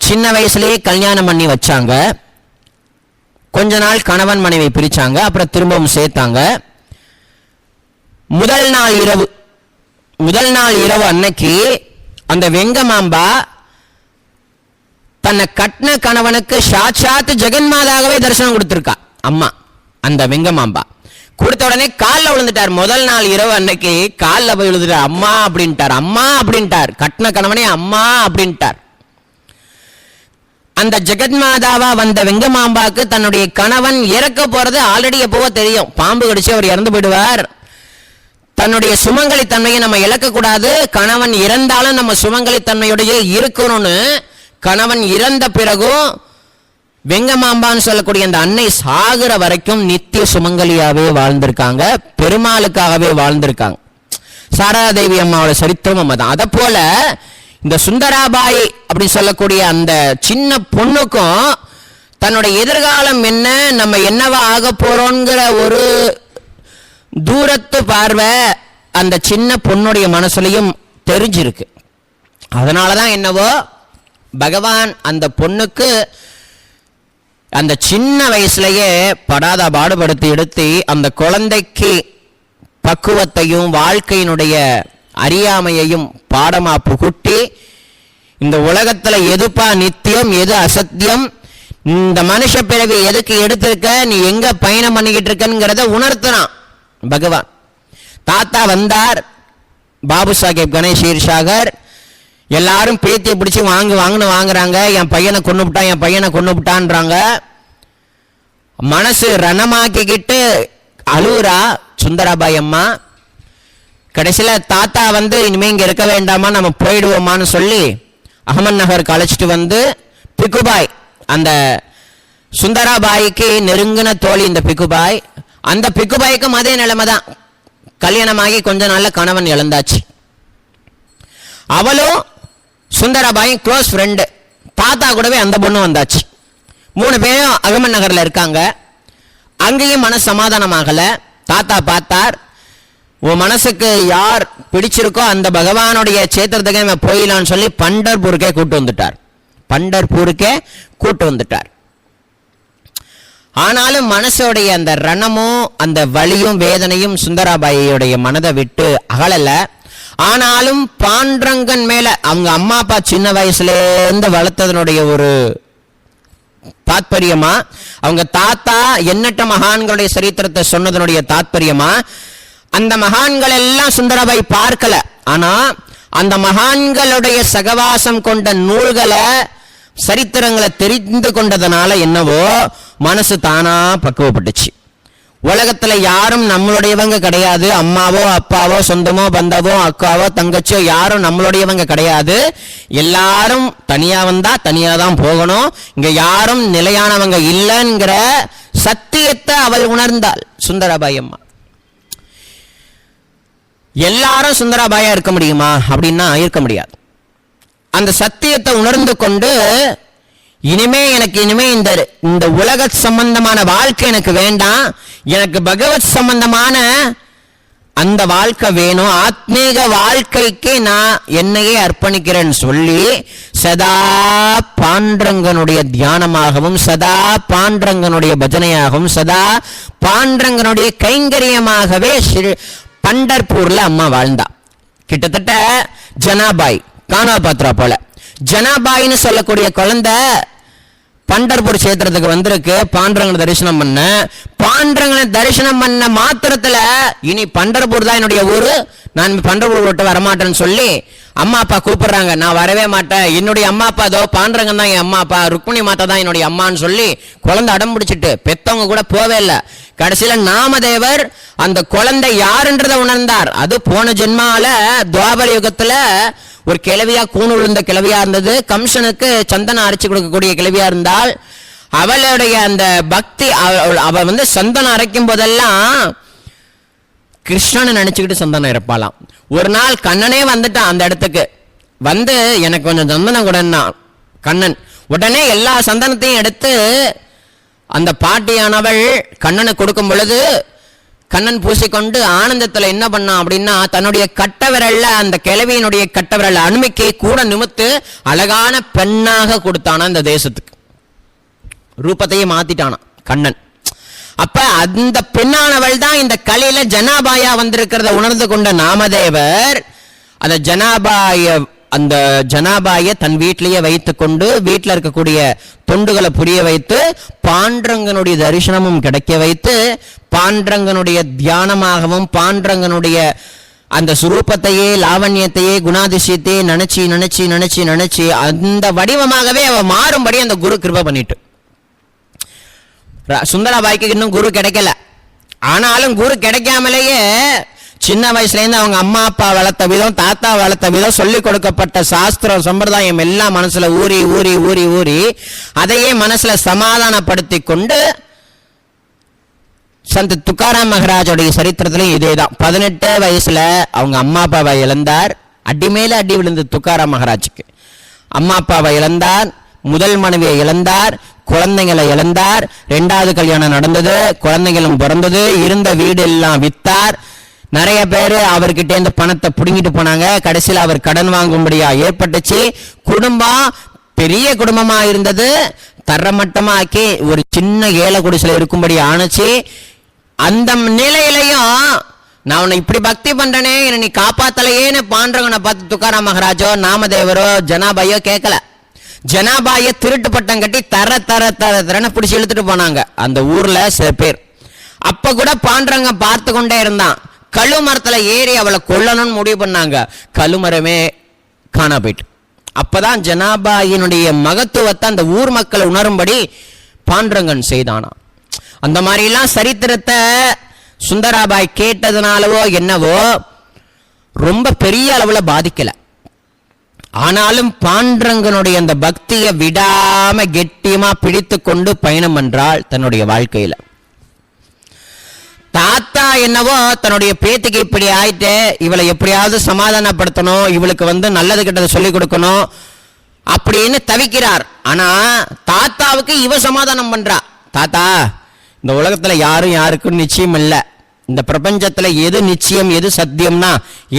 சின்ன வயசுலயே கல்யாணம் பண்ணி வச்சாங்க. கொஞ்ச நாள் கணவன் மனைவி பிரிச்சாங்க, அப்புறம் திரும்பவும் சேர்த்தாங்க. முதல் நாள் இரவு அன்னைக்கு அந்த வெங்கமாம்பா தன்னை கட்டின கணவனுக்கு சாட்சாத் ஜெகன்மாதாகவே தரிசனம் கொடுத்திருக்கா. அம்மா அந்த வெங்கமாம்பா கொடுத்த உடனே காலில் விழுந்துட்டார். முதல் நாள் இரவு அன்னைக்கு காலில் போய் விழுந்துட்டார். அம்மா அப்படின்ட்டார், அம்மா அப்படின்ட்டார். கட்டின கணவனே அம்மா அப்படின்ட்டார். அந்த ஜெகன்மாதாவா வந்த வெங்கமாம்பாக்கு தன்னுடைய கணவன் இறக்க போறது ஆல்ரெடி எப்பவோ தெரியும். பாம்பு கடிச்சு அவர் இறந்து போயிடுவார். தன்னுடைய சுமங்கலி தன்மையை நம்ம இழக்க கூடாது, கணவன் இறந்தாலும் நம்ம சுமங்கலி தன்மையுடைய இருக்கணும்னு கணவன் இறந்த பிறகும் வெங்கமாம்பான்னு சொல்லக்கூடிய அந்த அன்னை சாகுற வரைக்கும் நித்திய சுமங்கலியாவே வாழ்ந்திருக்காங்க, பெருமாளுக்காகவே வாழ்ந்திருக்காங்க. சாரதாதேவி அம்மாவோட சரித்திரம் தான். அதை போல இந்த சுந்தராபாய் அப்படி சொல்லக்கூடிய அந்த சின்ன பொண்ணுக்கும் தன்னுடைய எதிர்காலம் என்ன, நம்ம என்னவா ஆக போறோங்கிற ஒரு தூரத்து பார்வை அந்த சின்ன பொண்ணுடைய மனசுலையும் தெரிஞ்சிருக்கு. அதனாலதான் என்னவோ பகவான் அந்த பொண்ணுக்கு அந்த சின்ன வயசுலயே படாத பாடுபடுத்தி எடுத்து அந்த குழந்தைக்கு பக்குவத்தையும் வாழ்க்கையினுடைய அறியாமையையும் பாடமா புகுட்டி இந்த உலகத்துல எதுப்பா நித்தியம் எது அசத்தியம், இந்த மனுஷ பிறவி எதுக்கு எடுத்திருக்க, நீ எங்க பயணம் பண்ணிக்கிட்டு இருக்கங்கிறத உணர்த்தினான் பகவான். தாத்தா வந்தார், பாபு சாஹேப் கணேஷ் ஈர்சாகர், எல்லாரும் பேத்தியை பிடிச்சி வாங்குன்னு வாங்குறாங்க. என் பையனை கொண்டுவிட்டான், என் பையனை கொண்டுவிட்டான்றாங்க. மனசு ரணமாக்கிக்கிட்டு அழுவுறா சுந்தராபாய் அம்மா. கடைசியில் தாத்தா வந்து இனிமே இங்க இருக்க வேண்டாமா, நம்ம போயிடுவோமான்னு சொல்லி அகமது நகருக்கு அழைச்சிட்டு வந்து பிக்குபாய், அந்த சுந்தராபாய்க்கு நெருங்கின தோழி இந்த பிக்குபாய், அந்த பிக்குபாய்க்கும் அதே நிலைமை தான். கல்யாணமாகி கொஞ்ச நாள்ல கணவன் இழந்தாச்சு. அவளும் சுந்தராபாயும் க்ளோஸ் ஃப்ரெண்டு. தாத்தா கூடவே அந்த பொண்ணு வந்தாச்சு. 3 பேரும் அகமது நகர்ல இருக்காங்க. அங்கேயும் மனசு சமாதானமாகல. தாத்தா பார்த்தார், உன் மனசுக்கு யார் பிடிச்சிருக்கோ அந்த பகவானுடைய சேத்திரத்துக்கு நம்ம போயிடலான்னு சொல்லி பண்டர்பூருக்கே கூட்டு வந்துட்டார். ஆனாலும் மனசோடைய அந்த ரணமும் அந்த வலியும் வேதனையும் சுந்தராபாயியுடைய மனதை விட்டு அகலல. ஆனாலும் பாண்டரங்கன் மேல அவங்க அம்மா அப்பா சின்ன வயசுல இருந்து வளர்த்ததனுடைய ஒரு தாத்பரியமா, அவங்க தாத்தா எண்ணற்ற மகான்களுடைய சரித்திரத்தை சொன்னதனுடைய தாத்பரியமா, அந்த மகான்கள் எல்லாம் சுந்தராபாய் பார்க்கல. ஆனா அந்த மகான்களுடைய சகவாசம் கொண்ட நூல்களை சரித்திரங்களை தெரிந்து கொண்டதனால என்னவோ மனசு தானா பக்குவப்பட்டுச்சு. உலகத்துல யாரும் நம்மளுடையவங்க கிடையாது. அம்மாவோ அப்பாவோ சொந்தமோ பந்தவோ அக்காவோ தங்கச்சியோ யாரும் நம்மளுடையவங்க கிடையாது. எல்லாரும் தனியா வந்தா தனியா தான் போகணும். இங்க யாரும் நிலையானவங்க இல்லைங்கிற சத்தியத்தை அவள் உணர்ந்தாள் சுந்தராபாய் அம்மா. எல்லாரும் சுந்தராபாயா இருக்க முடியுமா அப்படின்னா இருக்க முடியாது. அந்த சத்தியத்தை உணர்ந்து கொண்டு இனிமே இந்த உலக சம்பந்தமான வாழ்க்கை எனக்கு வேண்டாம், எனக்கு பகவத் சம்பந்தமான அந்த வாழ்க்கை வேணும், ஆத்மீக வாழ்க்கைக்கு நான் என்னையே அர்ப்பணிக்கிறேன்னு சொல்லி சதா பாண்டரங்கனுடைய தியானமாகவும் சதா பாண்டரங்கனுடைய பஜனையாகவும் சதா பாண்டரங்கனுடைய கைங்கரியமாகவே பண்டர்பூர்ல அம்மா வாழ்ந்தா. கிட்டத்தட்ட ஜனாபாய் கானாபாத்ரா போல. ஜனாபாயின்னு சொல்லக்கூடிய குழந்தை பண்டர்பூர் சேத்திரத்துக்கு வந்திருக்கு பாண்டரங்கனை தரிசனம் பண்ண. பாண்டரங்கனை தரிசனம் பண்ண மாத்திரத்துல இனி பண்டர்பூர் தான் என்னுடைய ஊரு, நான் பண்டர்பூர் விட்டு வரமாட்டேன்னு சொல்லி அம்மா அப்பா கூப்பிடுறாங்க. நான் வரவே மாட்டேன், என்னுடைய அம்மா அப்பா அதோ பாண்டரங்கன் தான் என் அம்மா அப்பா, ருக்மிணி மாதா தான் என்னுடைய அம்மான்னு சொல்லி குழந்தை அடம் பிடிச்சிட்டு பெத்தவங்க கூட போவே இல்லை. கடைசியில நாமதேவர் அந்த குழந்தை யாருன்றதை உணர்ந்தார். அது போன ஜென்மால துவாபர யுகத்துல ஒரு கிழவியா கூணு விழுந்த கிழவியா இருந்தது. கம்சனுக்கு சந்தனம் அரைச்சு கொடுக்கக்கூடிய கிழவியா இருந்தால் அவளுடைய அந்த பக்தி, அவ வந்து சந்தனம் அரைக்கும் போதெல்லாம் கிருஷ்ணனை நினைச்சுக்கிட்டு சந்தனம் இறப்பாளாம். ஒரு நாள் கண்ணனே வந்துட்டான் அந்த இடத்துக்கு. வந்து எனக்கு கொஞ்சம் சந்தனம் கூடன்னா கண்ணன் உடனே எல்லா சந்தனத்தையும் எடுத்து அந்த பாட்டியானவள் கண்ணனுக்கு கொடுக்கும் பொழுது கண்ணன் பூசிக்கொண்டு ஆனந்தத்துல என்ன பண்ணான் அப்படின்னா தன்னுடைய கட்ட விரல்ல அந்த கிழவியினுடைய கட்ட விரல் அனுமிக்கை கூட நிமித்து அழகான பெண்ணாக கொடுத்தானா இந்த தேசத்துக்கு. ரூபத்தையே மாத்திட்டானா கண்ணன். அப்ப அந்த பெண்ணானவள் தான் இந்த கலையில ஜனாபாயா வந்திருக்கிறத உணர்ந்து கொண்ட நாமதேவர் அந்த ஜனாபாய தன் வீட்டிலேயே வைத்துக் கொண்டு வீட்டில் இருக்கக்கூடிய தொண்டுகளை புரிய வைத்து பாண்டரங்கனுடைய தரிசனமும் கிடைக்க வைத்து பாண்டரங்கனுடைய தியானமாகவும் பாண்டரங்கனுடைய அந்த சுரூபத்தையே லாவண்யத்தையே குணாதிசயத்தையே நினைச்சு நினைச்சு நினைச்சு நினைச்சு அந்த வடிவமாகவே அவ மாறும்படி அந்த குரு கிருபை பண்ணிட்டு. சுந்தராபாய்க்கு இன்னும் குரு கிடைக்கல. ஆனாலும் குரு கிடைக்காமலேயே சின்ன வயசுலேருந்து அவங்க அம்மா அப்பா வளர்த்த விதம், தாத்தா வளர்த்த விதம், சொல்லிக் கொடுக்கப்பட்ட சாஸ்திரம் சம்பிரதாயம் எல்லாம் மனசுல ஊறி ஊறி ஊறி ஊறி அதையே மனசுல சமாதானப்படுத்தி கொண்டு சந்த் துக்காராம் மகராஜோடைய சரித்திரத்திலும் இதேதான். 18 வயசுல அவங்க அம்மா அப்பாவை இழந்தார். அடி மேல அடி விழுந்து துக்காராம் மகராஜுக்கு. அம்மா அப்பாவை இழந்தார், முதல் மனைவியை இழந்தார், குழந்தைங்களை இழந்தார். 2வது கல்யாணம் நடந்தது, குழந்தைகளும் பிறந்தது. இருந்த வீடு எல்லாம் வித்தார். நிறைய பேர் அவர்கிட்ட இருந்து பணத்தை புடுங்கிட்டு போனாங்க. கடைசியில் அவர் கடன் வாங்கும்படியா ஏற்பட்டுச்சு. குடும்பம் பெரிய குடும்பமா இருந்தது, தரமட்டமாக்கி ஒரு சின்ன ஏழை குடிசையில் இருக்கும்படி ஆணுச்சு. அந்த நிலையிலையும் நான் உன்னை இப்படி பக்தி பண்றேனே, என்னை நீ காப்பாத்தலையேன்னு பாண்டவனை பார்த்து துக்காராம் மகராஜோ நாமதேவரோ ஜனாபாயோ கேட்கல. ஜனாபாய திருட்டு பட்டம் கட்டி தர தர தர தரன்னு பிடிச்சி இழுத்துட்டு போனாங்க அந்த ஊர்ல சில பேர். அப்ப கூட பாண்டவங்க பார்த்து கொண்டே இருந்தான். கழுமரத்துல ஏறி அவளை கொல்லணும்னு முடிவு பண்ணாங்க. கழுமரமே காணா போயிட்டு. அப்பதான் ஜனாபாயினுடைய மகத்துவத்தை அந்த ஊர் மக்கள் உணரும்படி பாண்டரங்கன் செய்தானா. அந்த மாதிரிலாம் சரித்திரத்தை சுந்தராபாய் கேட்டதுனாலவோ என்னவோ ரொம்ப பெரிய அளவுல பாதிக்கல. ஆனாலும் பாண்டரங்கனுடைய அந்த பக்தியை விடாம கெட்டியமா பிடித்து கொண்டு பயணம் பண்றாள் தன்னுடைய வாழ்க்கையில. தாத்தா என்னவோ தன்னுடைய பேத்திக்கு இப்படி ஆயிட்டு, இவளை எப்படியாவது சமாதானப்படுத்தணும், இவளுக்கு நல்லது கெட்டதை சொல்லிக் கொடுக்கணும் அப்படின்னு தவிக்கிறார். ஆனா தாத்தாவுக்கு இவ சமாதானம் பண்றா. தாத்தா, இந்த உலகத்துல யாரும் யாருக்கும் நிச்சயம் இல்ல. இந்த பிரபஞ்சத்துல எது நிச்சயம் எது சத்தியம்னா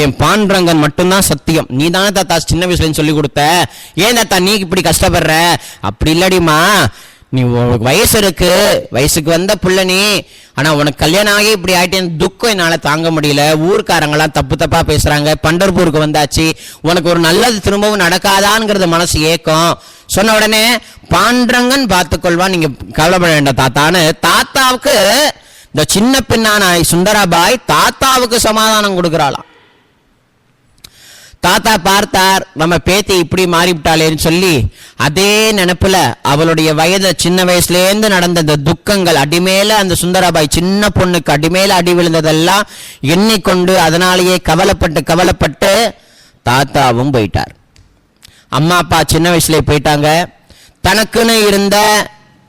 என் பாண்டரங்கன் மட்டும்தான் சத்தியம். நீ தானே தாத்தா சின்ன வயசுல சொல்லி கொடுத்த, ஏன் தாத்தா நீ இப்படி கஷ்டப்படுற? அப்படி இல்லடிமா, நீ வயசு இருக்கு, வயசுக்கு வந்த புள்ள நீ. ஆனா உனக்கு கல்யாணம் ஆகி இப்படி ஆயிட்டேன்னு துக்கம் என்னால தாங்க முடியல. ஊர்க்காரங்களாம் தப்பு தப்பா பேசுறாங்க. பண்டர்பூருக்கு வந்தாச்சு, உனக்கு ஒரு நல்லது திரும்பவும் நடக்காதான்ங்கிறது மனசு ஏக்கம். சொன்ன உடனே பாண்டரங்கன் பார்த்துக்கொள்வான், நீங்க கவலைப்பட வேண்டாம் தாத்தான்னு தாத்தாவுக்கு இந்த சின்ன பெண்ணான சுந்தராபாய் தாத்தாவுக்கு சமாதானம் கொடுக்கிறாளாம். தாத்தா பார்த்தார், நம்ம பேத்தி இப்படி மாறிவிட்டாளேன்னு சொல்லி அதே நினைப்புல அவளுடைய வயது சின்ன வயசுலேருந்து நடந்த இந்த துக்கங்கள் அடிமேல அந்த சுந்தராபாய் சின்ன பொண்ணுக்கு அடிமேல அடி விழுந்ததெல்லாம் எண்ணிக்கொண்டு அதனாலேயே கவலைப்பட்டு தாத்தாவும் போயிட்டார். அம்மா அப்பா சின்ன வயசுல போயிட்டாங்க. தனக்குன்னு இருந்த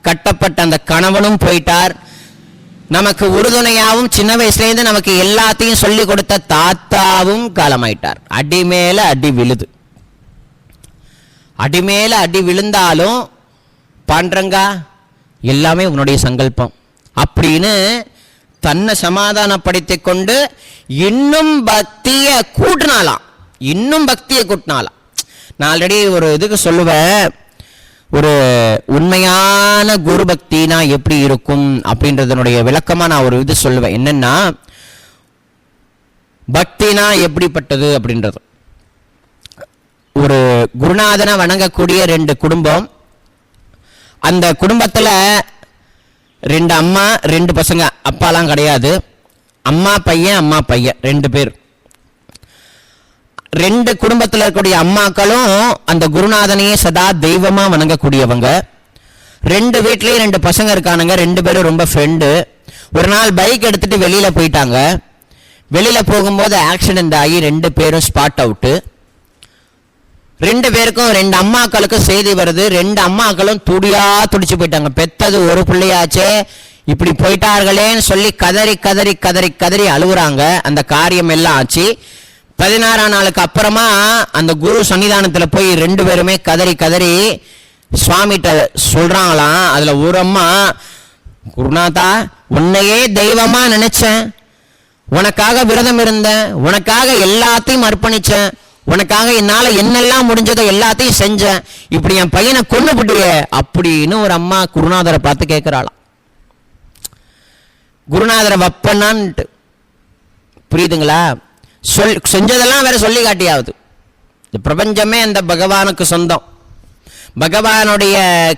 கட்டப்பட்ட அந்த கணவனும் போயிட்டார். நமக்கு உறுதுணையாவும் சின்ன வயசுலேருந்து நமக்கு எல்லாத்தையும் சொல்லி கொடுத்த தாத்தாவும் காலமாயிட்டார். அடிமேல அடி விழுது. அடிமேல அடி விழுந்தாலும் பாண்டரங்கா எல்லாமே உன்னுடைய சங்கல்பம் அப்படின்னு தன்னை சமாதானப்படுத்திக் கொண்டு இன்னும் பக்தியை கூட்டினாலாம். நான் ஆல்ரெடி ஒரு இதுக்கு சொல்லுவேன், ஒரு உண்மையான குரு பக்தினா எப்படி இருக்கும் அப்படின்றதனுடைய விளக்கமா நான் ஒரு இது சொல்லுவேன். என்னன்னா, பக்தினா எப்படிப்பட்டது அப்படின்றது. ஒரு குருநாதனை வணங்கக்கூடிய 2 குடும்பம். அந்த குடும்பத்துல 2 அம்மா 2 பசங்க, அப்பாலாம் கிடையாது. அம்மா பையன் 2 பேர். 2 குடும்பத்தில் இருக்கக்கூடிய அம்மாக்களும் அந்த குருநாதனையே சதா தெய்வமா வணங்கக்கூடியவங்க. 2 வீட்லயும் 2 பசங்க இருக்கானுங்க. 2 பேரும் ரொம்ப ஃப்ரெண்டு. ஒரு நாள் பைக் எடுத்துட்டு வெளியில போயிட்டாங்க. வெளியில போகும்போது ஆக்சிடென்ட் ஆகி 2 பேரும் ஸ்பாட் அவுட்டு. 2 பேருக்கும் 2 அம்மாக்களுக்கும் செய்தி வருது. 2 அம்மாக்களும் துடிச்சு போயிட்டாங்க. பெத்தது ஒரு பிள்ளையாச்சே, இப்படி போயிட்டார்களேன்னு சொல்லி கதறி கதறி கதறி கதறி அழுகுறாங்க. அந்த காரியம் எல்லாம் ஆச்சு. 16ஆம் நாளுக்கு அப்புறமா அந்த குரு சன்னிதானத்துல போய் 2 பேருமே கதறி கதறி சுவாமிகிட்ட சொல்றாங்களாம். அதுல ஒரு அம்மா, குருநாதா உன்னையே தெய்வமா நினைச்சேன், உனக்காக விரதம் இருந்தேன், உனக்காக எல்லாத்தையும் அர்ப்பணிச்சேன், உனக்காக என்னால என்னெல்லாம் முடிஞ்சதோ எல்லாத்தையும் செஞ்சேன், இப்படி என் பையனை கொண்டு போட்டியே அப்படின்னு ஒரு அம்மா குருநாதரை பார்த்து கேட்கிறாளாம். குருநாதரை வப்பனான்ட்டு புரியுதுங்களா? செஞ்சதெல்லாம் வேற சொல்லி காட்டியாவது. இந்த பிரபஞ்சமே அந்த பகவானுக்கு சொந்தம். பகவானுடைய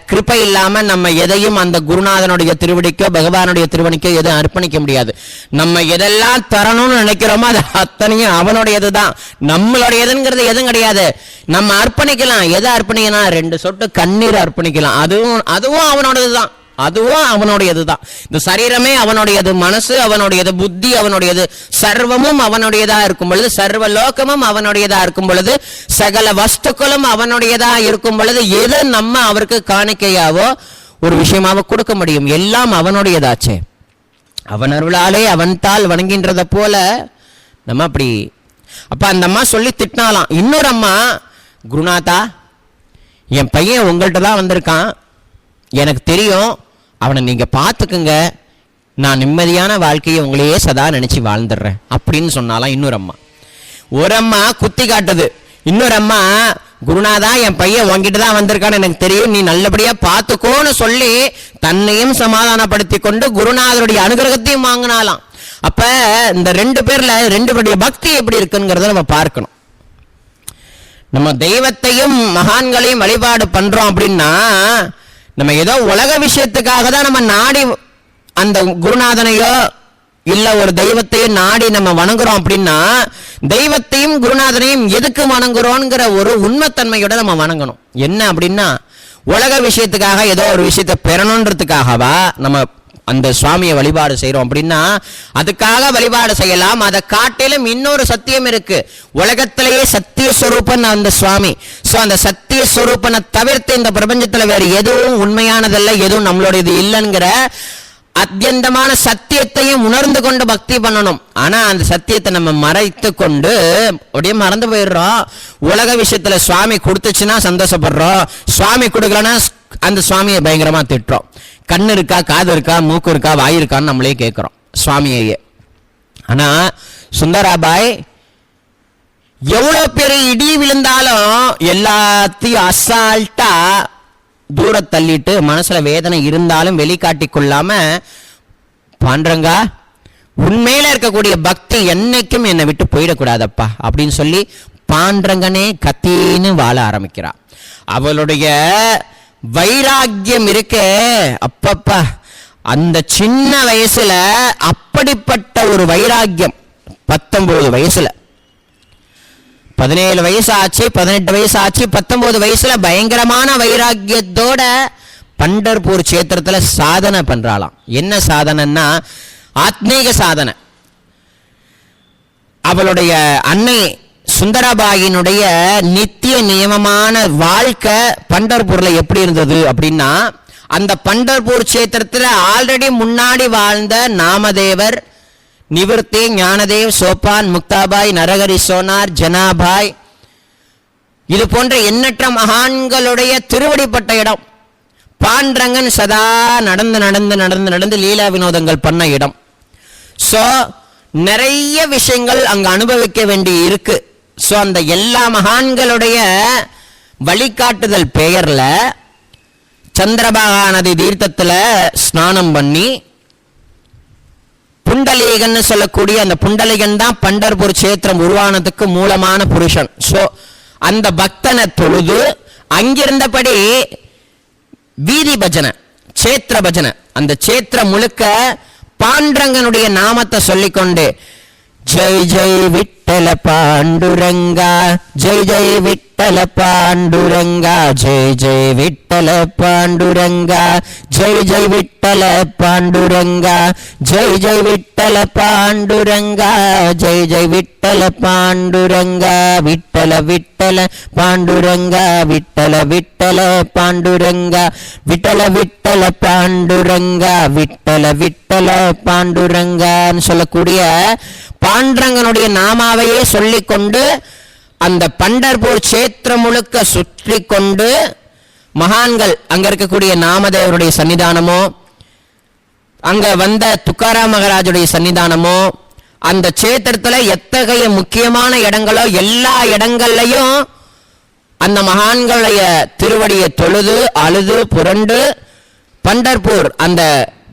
கிருபை இல்லாம நம்ம எதையும் அந்த குருநாதனுடைய திருவடிக்கோ பகவானுடைய திருவடிக்கோ எதுவும் அர்ப்பணிக்க முடியாது. நம்ம எதெல்லாம் தரணும்னு நினைக்கிறோமோ அது அத்தனையும் அவனுடையதுதான், நம்மளுடையதுங்கிறது எதுவும் கிடையாது. நம்ம அர்ப்பணிக்கலாம். எதை அர்ப்பணிக்கலாம்? 2 சொட்டு கண்ணீர் அர்ப்பணிக்கலாம். அதுவும் அவனோடதுதான். அதுவும் அவனுடையதுதான். இந்த சரீரமே அவனுடையது, மனசு அவனுடையது, புத்தி அவனுடையது, சர்வமும் அவனுடையதா இருக்கும் பொழுது, சர்வ லோகமும் அவனுடையதா இருக்கும் பொழுது, சகல வஸ்துக்களும் அவனுடையதா இருக்கும் பொழுது, எது நம்ம அவருக்கு காணிக்கையாவோ ஒரு விஷயமாவோ கொடுக்க முடியும்? எல்லாம் அவனுடையதாச்சே. அவன் அருளாலே அவன் தாள் வணங்கின்றத போல நம்ம அப்படி. அப்ப அந்த அம்மா சொல்லி திட்டினாலாம். இன்னொரு அம்மா, குருநாதா, என் பையன் உங்கள்கிட்ட தான் வந்திருக்கான், எனக்கு தெரியும், அவனை நீங்க பார்த்துக்குங்க, நான் நிம்மதியான வாழ்க்கையை உங்களையே சதா நினைச்சு வாழ்ந்துடுறேன் அப்படின்னு சொன்னாலாம் இன்னொரு அம்மா. ஒரு அம்மா குத்தி காட்டுது, இன்னொரு அம்மா, குருநாதா, என் பையன் உங்ககிட்ட தான் வந்திருக்கான்னு எனக்கு தெரியும், நீ நல்லபடியா பார்த்துக்கோன்னு சொல்லி தன்னையும் சமாதானப்படுத்தி கொண்டு குருநாதருடைய அனுகிரகத்தையும் வாங்கினாலாம். அப்ப இந்த ரெண்டு பேர்ல ரெண்டு பேருடைய பக்தி எப்படி இருக்குங்கிறத நம்ம பார்க்கணும். நம்ம தெய்வத்தையும் மகான்களையும் வழிபாடு பண்றோம் அப்படின்னா, நம்ம ஏதோ உலக விஷயத்துக்காக தான் நம்ம நாடி அந்த குருநாதனையோ இல்ல ஒரு தெய்வத்தையும் நாடி நம்ம வணங்குறோம் அப்படின்னா, தெய்வத்தையும் குருநாதனையும் எதுக்கு வணங்குறோங்கிற ஒரு உண்மைத்தன்மையோட நம்ம வணங்கணும். என்ன அப்படின்னா, உலக விஷயத்துக்காக ஏதோ ஒரு விஷயத்தை பெறணுன்றதுக்காகவா நம்ம அந்த சுவாமியை வழிபாடு செய்யறோம் அப்படின்னா, அதுக்காக வழிபாடு செய்யலாம். அதை காட்டிலும் இன்னொரு சத்தியம் இருக்கு. உலகத்திலேயே சத்திய ஸ்வரூபன் அந்த சுவாமி. சோ அந்த சத்திய ஸ்வரூபனை தவிர்த்து இந்த பிரபஞ்சத்துல வேற எதுவும் உண்மையானதல்ல, எதுவும் நம்மளுடையது இல்லைங்கிற அத்தியந்தமான சத்தியத்தையும் உணர்ந்து கொண்டு பக்தி பண்ணணும். ஆனா அந்த சத்தியத்தை நம்ம மறைத்து கொண்டு அப்படியே மறந்து போயிடுறோம். உலக விஷயத்துல சுவாமி கொடுத்துச்சுன்னா சந்தோஷப்படுறோம், சுவாமி கொடுக்கலன்னா அந்த சுவாமியை பயங்கரமா திட்டுறோம். கண்ணு இருக்கா, காது இருக்கா, மூக்கு இருக்கா, வாய் இருக்கான்னு நம்மளே கேட்கிறோம் சுவாமியே. ஆனா சுந்தராபாய் எவ்வளவு பெரிய இடி விழுந்தாலும் எல்லாத்தையும் அசால்ட்டா தூர தள்ளிட்டு, மனசுல வேதனை இருந்தாலும் வெளிக்காட்டி கொள்ளாம, பாண்டரங்கா, உண்மையில இருக்கக்கூடிய பக்தி என்னைக்கும் என்னை விட்டு போயிடக்கூடாதப்பா அப்படின்னு சொல்லி பாண்டரங்கனே கத்தின்னு வாழ ஆரம்பிக்கிறா. அவளுடைய வைராக்கியம் இருக்கே, அப்பப்பா, அந்த சின்ன வயசுல அப்படிப்பட்ட ஒரு வைராக்கியம். 19 வயசுல, 17 வயசு ஆச்சு, 18 வயசு ஆச்சு, 19 வயசுல பயங்கரமான வைராக்கியத்தோட பண்டர்பூர் சேத்திரத்துல சாதனை பண்றாளாம். என்ன சாதனைன்னா ஆத்மீக சாதனை. அவளுடைய அன்னை சுந்தரபாயினுடைய நித்திய நியமமான வாழ்க்கை பண்டர்பூர்ல எப்படி இருந்தது அப்படின்னா, அந்த பண்டர்பூர் சேத்திரத்துல ஆல்ரெடி முன்னாடி வாழ்ந்த நாமதேவர், நிவர்த்தி, ஞானதேவ், சோப்பான், முக்தாபாய், நரகரி சோனார், ஜனாபாய், இது போன்ற எண்ணற்ற மகான்களுடைய திருவடிப்பட்ட இடம். பாண்டரங்கன் சதா நடந்து நடந்து நடந்து நடந்து லீலா வினோதங்கள் பண்ண இடம். சோ நிறைய விஷயங்கள் அங்க அனுபவிக்க வேண்டி இருக்கு. சோ அந்த எல்லா மகான்களுடைய வழிகாட்டுதல் பெயர்ல சந்திரபாகா நதி தீர்த்தத்துல ஸ்நானம் பண்ணி, புண்டலீகன் சொல்லக்கூடிய அந்த புண்டலீகன் தான் பண்டர்பூர் சேத்திரம் உருவானதுக்கு மூலமான புருஷன். சோ அந்த பக்தனை தொழுது அங்கிருந்தபடி வீதி பஜனை, சேத்திர பஜனை, அந்த சேத்திரம் முழுக்க பாண்டரங்கனுடைய நாமத்தை சொல்லிக்கொண்டு, ஜெய் ஜெய் விட்டல பாண்டுரங்கா, ஜெய் ஜெய் விட்டல பாண்டுரங்கா, ஜெய் ஜெய் விட்டல பாண்டுரங்கா, ஜெய் ஜெய் விட்டல பாண்டுரங்கா, ஜெய் ஜெய் விட்டல பாண்டுரங்கா, ஜெய் ஜெய் விட்டல பாண்டுரங்கா, விட்டல விட்டல பாண்டுரங்கா, விட்டல விட்டல பாண்டுரங்கா, விட்டல விட்டல பாண்டுரங்கா, விட்டல விட்டல பாண்டுரங்கான்னு சொல்லக்கூடிய பாண்டரங்கனுடைய நாமாவையே சொல்லிக்கொண்டு அந்த பண்டர்பூர் சேத்திரம் முழுக்க சுற்றி கொண்டு, மகான்கள் அங்க இருக்கக்கூடிய நாமதேவருடைய சன்னிதானமோ, அங்க வந்த துக்காராம் மகாராஜுடைய சன்னிதானமோ, அந்த சேத்திரத்துல எத்தகைய முக்கியமான இடங்களோ எல்லா இடங்கள்லையும் அந்த மகான்களுடைய திருவடியை தொழுது அழுது புரண்டு, பண்டர்பூர் அந்த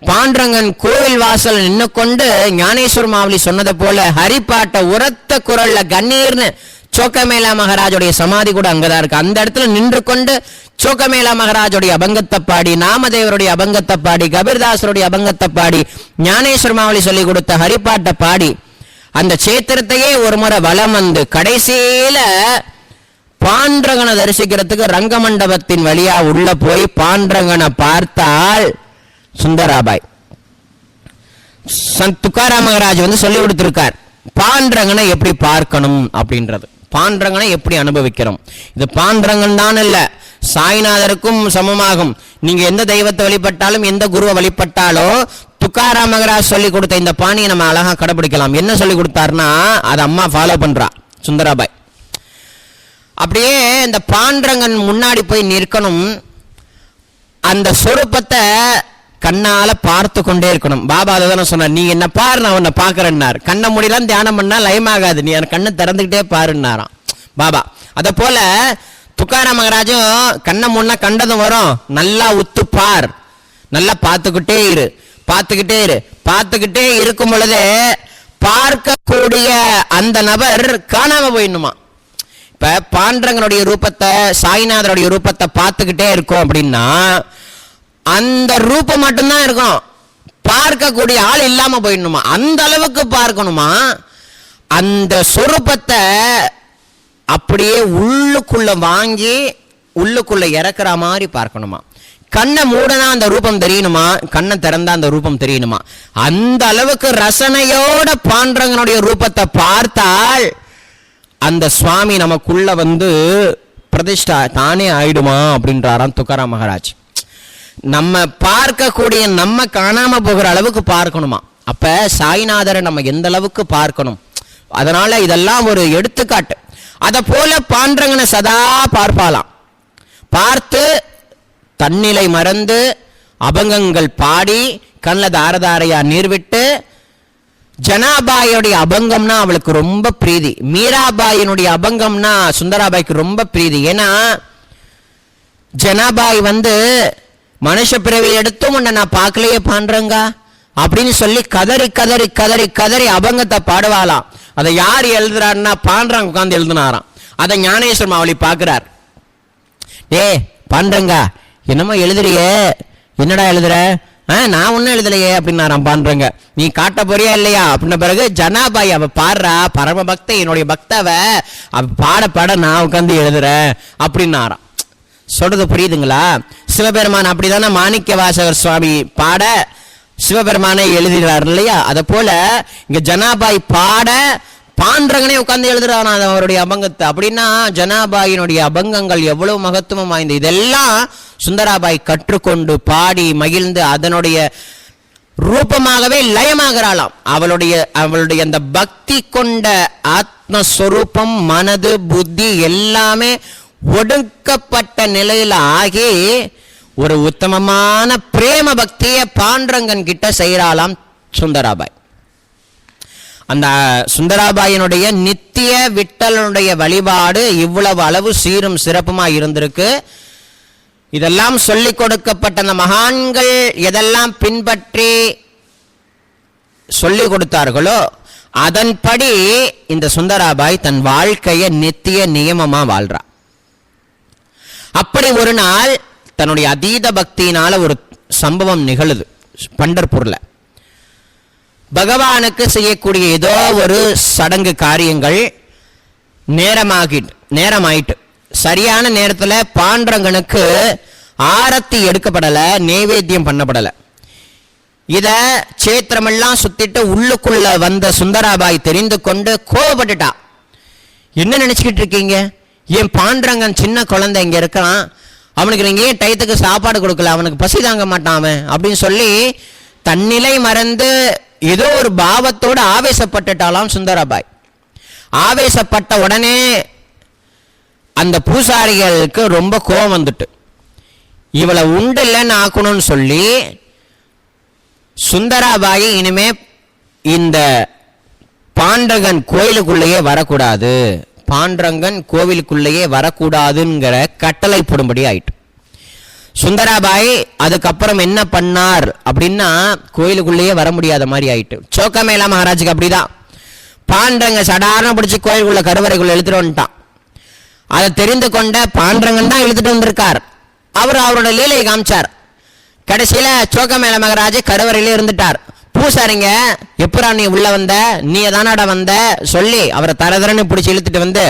பாண்டரங்கன் கோவில் வாசல் நின்று கொண்டு ஞானேஸ்வர மாவலி சொன்னதை போல ஹரிப்பாட்ட உரத்த குரல்ல கண்ணீர்னு சோக்கமேலா மகாராஜுடைய சமாதி கூட அங்கதான் இருக்கு. அந்த இடத்துல நின்று கொண்டு சோக்கமேலா மகாராஜுடைய அபங்கத்தை பாடி, நாமதேவருடைய அபங்கத்தை பாடி, கபீர்தாசருடைய அபங்கத்தை பாடி, ஞானேஸ்வர மாவலி சொல்லி கொடுத்த ஹரிப்பாட்டை பாடி அந்த சேத்திரத்தையே ஒரு முறை வலம் வந்து கடைசியில பாண்டரங்கனை தரிசிக்கிறதுக்கு ரங்கமண்டபத்தின் வழியா உள்ள போய் பாண்டரங்கனை பார்த்தால் சுந்தராபாய். சந்த் துக்காராம் மகாராஜ் வந்து சொல்லி கொடுத்திருக்கார் பாண்டரங்கனை எப்படி பார்க்கணும் அப்படின்றது, பாண்டரங்கனை எப்படி அனுபவிக்கிறோம். இது பாண்டரங்கன் தான் இல்ல, சாய்நாதருக்கும் சமமாகும். நீங்க எந்த தெய்வத்தை வழிபட்டாலும் எந்த குருவை வழிபட்டாலோ துக்காராம் மகாராஜ் சொல்லி கொடுத்த இந்த பாணியை நம்ம அழகா கடைபிடிக்கலாம். என்ன சொல்லி கொடுத்தாருன்னா அதை அம்மா ஃபாலோ பண்றா சுந்தராபாய். அப்படியே இந்த பாண்டரங்கன் முன்னாடி போய் நிற்கணும், அந்த சொரூபத்தை கண்ணால பார்த்து கொண்டே இருக்கணும். பாபா அதை தானே சொன்னார், நீ என்ன பாரு நான் உன்னை பாக்குறேன்னார். கண்ணை முடியலாம் தியானம் பண்ணா லயமாகாது, நீ என் கண்ணை திறந்துக்கிட்டே பாருன்னாராம் பாபா. அத போல துக்காராம் மகாராஜும் கண்ணை முன்னா கண்டதும் வரும், நல்லா உத்து பார், நல்லா பார்த்துக்கிட்டே இரு, பார்த்துக்கிட்டே இரு. பார்த்துக்கிட்டே இருக்கும் பொழுதே பார்க்கக்கூடிய அந்த நபர் காணாம போயிடணுமா. இப்ப பாண்டரங்கனுடைய ரூபத்தை சாய்நாதருடைய ரூபத்தை பார்த்துக்கிட்டே இருக்கும் அப்படின்னா அந்த ரூபம் மட்டும்தான் இருக்கும், பார்க்கக்கூடிய ஆள் இல்லாம போயிடணுமா. அந்த அளவுக்கு பார்க்கணுமா. அந்த சொரூபத்தை அப்படியே உள்ளுக்குள்ள வாங்கி உள்ளுக்குள்ள இறக்குற மாதிரி பார்க்கணுமா. கண்ணை மூடனா அந்த ரூபம் தெரியணுமா, கண்ணை திறந்தா அந்த ரூபம் தெரியணுமா. அந்த அளவுக்கு ரசனையோட பாண்டரங்கனுடைய ரூபத்தை பார்த்தால் அந்த சுவாமி நமக்குள்ள வந்து பிரதிஷ்டா தானே ஆயிடுமா அப்படின்றாராம் துக்காராம் மகாராஜ். நம்ம பார்க்கக்கூடிய நம்ம காணாம போகிற அளவுக்கு பார்க்கணுமா. அப்ப சாய்நாதரை நம்ம எந்த அளவுக்கு பார்க்கணும், அதனால இதெல்லாம் ஒரு எடுத்துக்காட்டு. அத போல பாண்டரங்கனை சதா பார்ப்பாலாம், பார்த்து தன்னிலை மறந்து அபங்கங்கள் பாடி கண்ணில் தாரதாரையா நீர் விட்டு. ஜனாபாயுடைய அபங்கம்னா அவளுக்கு ரொம்ப பிரீதி, மீராபாயினுடைய அபங்கம்னா சுந்தராபாய்க்கு ரொம்ப பிரீதி. ஏன்னா ஜனாபாய் வந்து மனுஷ பிறவி எடுத்தும் உன்னை நான் பார்க்கலையே பாண்டரங்க அப்படின்னு சொல்லி கதறி கதறி கதறி கதறி அபங்கத்தை பாடுவாளாம். அதை யார் எழுதுறாருன்னா பாண்டரங்க உட்கார்ந்து எழுதுனாராம். அதை ஞானேஸ்வரம் அவளை பார்க்கிறார். ஏ பாண்டரங்க என்னமோ எழுதுறியே, என்னடா எழுதுற? நான் ஒன்னும் எழுதலையே அப்படின்னாராம் பாண்டரங்க. நீ காட்ட போறியா இல்லையா அப்படின்ன பிறகு ஜனாபாய் அவ பாடுறா, பரம பக்த என்னுடைய பக்தவ அவ பாட பாட நான் உட்காந்து எழுதுறேன் அப்படின்னாராம். சொல்றது புரியுதுங்களா? சிவபெருமான் அப்படிதானே மாணிக்க வாசகர் சுவாமி பாட சிவபெருமானே எழுதுகிறார் இல்லையா? அத போல இங்க ஜனாபாய் பாட பாண்டரங்கனே உட்கார்ந்து எழுதுறான் அவருடைய அபங்கத்தை. அப்படின்னா ஜனாபாயினுடைய அபங்கங்கள் எவ்வளவு மகத்துவம் வாய்ந்த. இதெல்லாம் சுந்தராபாய் கற்றுக்கொண்டு பாடி மகிழ்ந்து அதனுடைய ரூபமாகவே லயமாகிறாளாம். அவளுடைய அந்த பக்தி கொண்ட ஆத்மஸ்வரூபம் மனது புத்தி எல்லாமே ஒடுக்கப்பட்ட நிலையில ஆகி ஒரு உத்தமமான பிரேம பக்தியை பாண்டரங்கன் கிட்ட செய்யறாளாம் சுந்தராபாய். அந்த சுந்தராபாயினுடைய நித்திய விட்டலனுடைய வழிபாடு இவ்வளவு அளவு சீரும் சிறப்புமா இருந்திருக்கு. இதெல்லாம் சொல்லிக் கொடுக்கப்பட்ட அந்த மகான்கள் எதெல்லாம் பின்பற்றி சொல்லிக் கொடுத்தார்களோ அதன்படி இந்த சுந்தராபாய் தன் வாழ்க்கையை நித்திய நியமமா வாழ்றா. அப்படி ஒரு நாள் தன்னுடைய அதீத பக்தியினால ஒரு சம்பவம் நிகழுது. பண்டர்பூர்ல பகவானுக்கு செய்யக்கூடிய ஏதோ ஒரு சடங்கு காரியங்கள் நேரமாயிட்டு சரியான நேரத்துல பாண்டரங்கனுக்கு ஆரத்தி எடுக்கப்படல, நைவேத்தியம் பண்ணப்படல. இத சேத்திரமெல்லாம் சுத்திட்டு உள்ளுக்குள்ள வந்த சுந்தராபாய் தெரிந்து கொண்டு கோபப்பட்டுட்டா. என்ன நினைச்சுக்கிட்டு இருக்கீங்க? என் பாண்டரங்கன் சின்ன குழந்தை இங்க இருக்கான், அவனுக்கு நீங்க ஏன் டயத்துக்கு சாப்பாடு கொடுக்கல, அவனுக்கு பசி தாங்க மாட்டான் அப்படின்னு சொல்லி தன்னிலை மறந்து ஏதோ ஒரு பாவத்தோடு ஆவேசப்பட்டுட்டாலாம் சுந்தராபாய். ஆவேசப்பட்ட உடனே அந்த பூசாரிகளுக்கு ரொம்ப கோபம் வந்துட்டு இவளை உண்டு இல்லைன்னு ஆக்கணும்னு சொல்லி சுந்தராபாய் இனிமே இந்த பாண்டரங்கன் கோயிலுக்குள்ளேயே வரக்கூடாது, பாண்டரங்கன் கோவிலுக்குள்ளேயே வரக்கூடாதுங்கிற கட்டளை போடும்படி ஆயிட்டு. சுந்தராபாய் அதுக்கப்புறம் என்ன பண்ணார் அப்படின்னா கோயிலுக்குள்ளேயே வர முடியாத மாதிரி ஆயிட்டு. சோக்கமேளா மகாராஜுக்கு அப்படிதான். பாண்டரங்க சடாரணம் பிடிச்சி கோயிலுக்குள்ள கருவறைக்குள்ள இழுத்துட்டு வந்துட்டான். அதை தெரிந்து கொண்ட பாண்டரங்கன் தான் இழுத்துட்டு வந்திருக்கார். அவரோட லீலையை காமிச்சார். கடைசியில சோக்கமேள மகாராஜ் கருவறையில இருந்துட்டார். பூசாரிங்க எப்பரா நீ உள்ள வந்த, நீ தானாட வந்த சொல்லி அவரை தரதரன்னு பிடிச்சி இழுத்துட்டு வந்து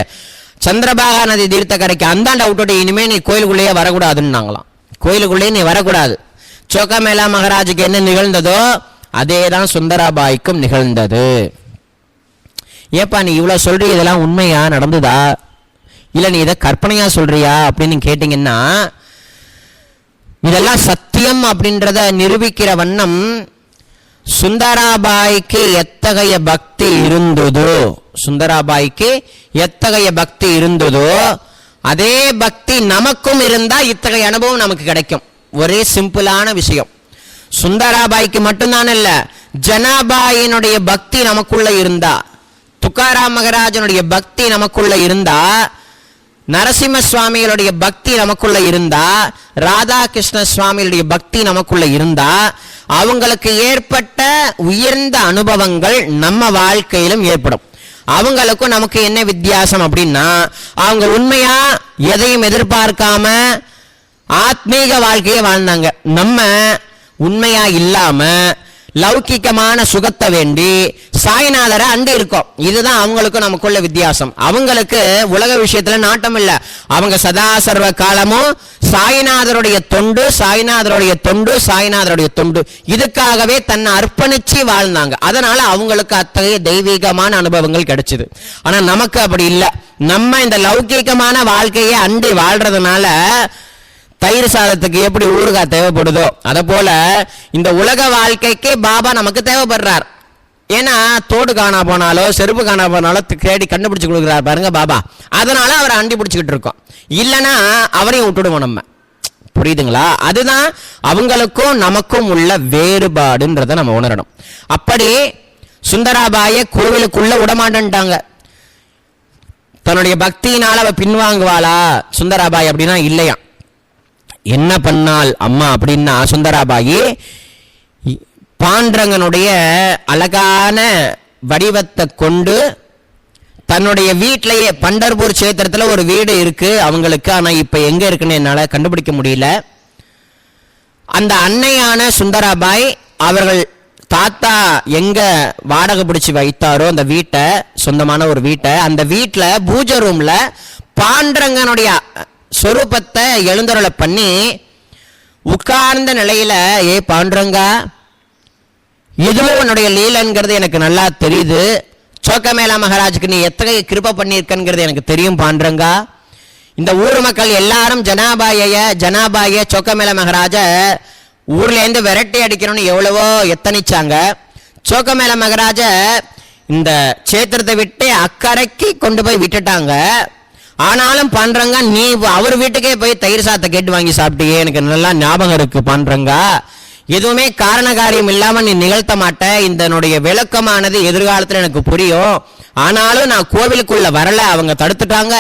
சந்திரபாகா நதி தீர்த்த கரைக்கு அந்தாண்ட விட்டுட்டு இனிமே நீ கோயிலுக்குள்ளேயே வரக்கூடாதுன்னாங்களாம். கோயிலுக்குள்ளேயே நீ வரக்கூடாது, சோக்கமேளா மகாராஜுக்கு என்ன நிகழ்ந்ததோ அதே தான் சுந்தராபாய்க்கும் நிகழ்ந்தது. ஏப்பா நீ இவ்வளவு சொல்ற, இதெல்லாம் உண்மையா நடந்ததா இல்ல நீ இதை கற்பனையா சொல்றியா அப்படின்னு கேட்டீங்கன்னா, இதெல்லாம் சத்தியம் அப்படின்றத நிரூபிக்கிற வண்ணம் சுந்தராபாய்க்கு எத்தகைய பக்தி இருந்ததோ, சுந்தராபாய்க்கு எத்தகைய பக்தி இருந்ததோ அதே பக்தி நமக்கும் இருந்தா இத்தகைய அனுபவம் நமக்கு கிடைக்கும். ஒரே சிம்பிளான விஷயம். சுந்தராபாய்க்கு மட்டும்தான் இல்ல, ஜனாபாயினுடைய பக்தி நமக்குள்ள இருந்தா, துக்காராம் மகாராஜனுடைய பக்தி நமக்குள்ள இருந்தா, நரசிம்ம சுவாமிகளுடைய பக்தி நமக்குள்ள இருந்தா, ராதாகிருஷ்ண சுவாமிகளுடைய பக்தி நமக்குள்ள இருந்தா, அவங்களுக்கு ஏற்பட்ட உயர்ந்த அனுபவங்கள் நம்ம வாழ்க்கையிலும் ஏற்படும். அவங்களுக்கும் நமக்கு என்ன வித்தியாசம் அப்படின்னா, அவங்க உண்மையா எதையும் எதிர்பார்க்காம ஆத்மீக வாழ்க்கையை வாழ்ந்தாங்க. நம்ம உண்மையா இல்லாம லௌகிகமான சுகத்தை வேண்டி சாய்நாதரை அண்டி இருக்கோம். இதுதான் அவங்களுக்கும் நமக்குள்ள வித்தியாசம். அவங்களுக்கு உலக விஷயத்துல நாட்டம் இல்ல. அவங்க சதா சர்வ காலமும் சாய்நாதருடைய தொண்டு, சாய்நாதருடைய தொண்டு, சாய்நாதருடைய தொண்டு, இதுக்காகவே தன்னை அர்ப்பணிச்சு வாழ்ந்தாங்க. அதனால அவங்களுக்கு அத்தகைய தெய்வீகமான அனுபவங்கள் கிடைச்சது. ஆனா நமக்கு அப்படி இல்லை. நம்ம இந்த லௌகிகமான வாழ்க்கையை அண்டி வாழ்றதுனால தயிர் சாதத்துக்கு எப்படி ஊறுகாய் தேவைப்படுதோ அத போல இந்த உலக வாழ்க்கைக்கு பாபா நமக்கு தேவைப்படுறார். ஏன்னா தோடு காணா போனாலோ செருப்பு காணா போனாலோ தேடி கண்டுபிடிச்சு கொடுக்குறாரு பாருங்க பாபா. அதனால அவரை அண்டி பிடிச்சிக்கிட்டு இருக்கோம். இல்லைன்னா அவரையும் விட்டுடுவோம் நம்ம. புரியுதுங்களா? அதுதான் அவங்களுக்கும் நமக்கும் உள்ள வேறுபாடுன்றதை நம்ம உணரணும். அப்படி சுந்தராபாயை கோவிலுக்குள்ள விடமாட்டேன்ட்டாங்க. தன்னுடைய பக்தியினால அவ பின்வாங்குவாளா சுந்தராபாய் அப்படின்னா இல்லையா. என்ன பண்ணால் அம்மா அப்படின்னா, சுந்தராபாயி பாண்டரங்கனுடைய அழகான வடிவத்தை கொண்டு தன்னுடைய வீட்டிலேயே, பண்டர்பூர் சேத்திரத்துல ஒரு வீடு இருக்கு அவங்களுக்கு. ஆனா இப்ப எங்க இருக்குன்னு என்னால கண்டுபிடிக்க முடியல. அந்த அன்னையான சுந்தராபாய் அவர்கள் தாத்தா எங்க வாடகை பிடிச்சு வைத்தாரோ அந்த வீட்டை, சொந்தமான ஒரு வீட்டை, அந்த வீட்டுல பூஜை ரூம்ல பாண்டரங்கனுடைய சொரூபத்தை எழுந்தருளை பண்ணி உட்கார்ந்த நிலையில, ஏ பாண்டரங்கா, இதுவும் உன்னுடைய லீலன்கிறது எனக்கு நல்லா தெரியுது. சோக்கமேளா மகாராஜுக்கு நீ எத்தகைய கிருபை பண்ணியிருக்கங்கிறது எனக்கு தெரியும் பாண்டரங்கா. இந்த ஊர் மக்கள் எல்லாரும் ஜனாபாய சோக்கமேளா மகாராஜ ஊர்ல இருந்து விரட்டி அடிக்கணும்னு எவ்வளவோ எத்தனிச்சாங்க. சோக்கமேளா மகாராஜ இந்த சேத்திரத்தை விட்டு அக்கறைக்கு கொண்டு போய் விட்டுட்டாங்க. ஆனாலும் பாண்டரங்கா, நீ அவர் வீட்டுக்கே போய் தயிர் சாதத்தை கேட்டு வாங்கி சாப்பிட்டியே, எனக்கு நல்லா ஞாபகம் இருக்கு பாண்டரங்கா. எதுவுமே காரண காரியம் இல்லாம நீ நிகழ்த்த மாட்ட. இதனுடைய விளக்கமானது எதிர்காலத்துல எனக்கு புரியும். ஆனாலும் நான் கோவிலுக்குள்ள வரல, அவங்க தடுத்துட்டாங்க.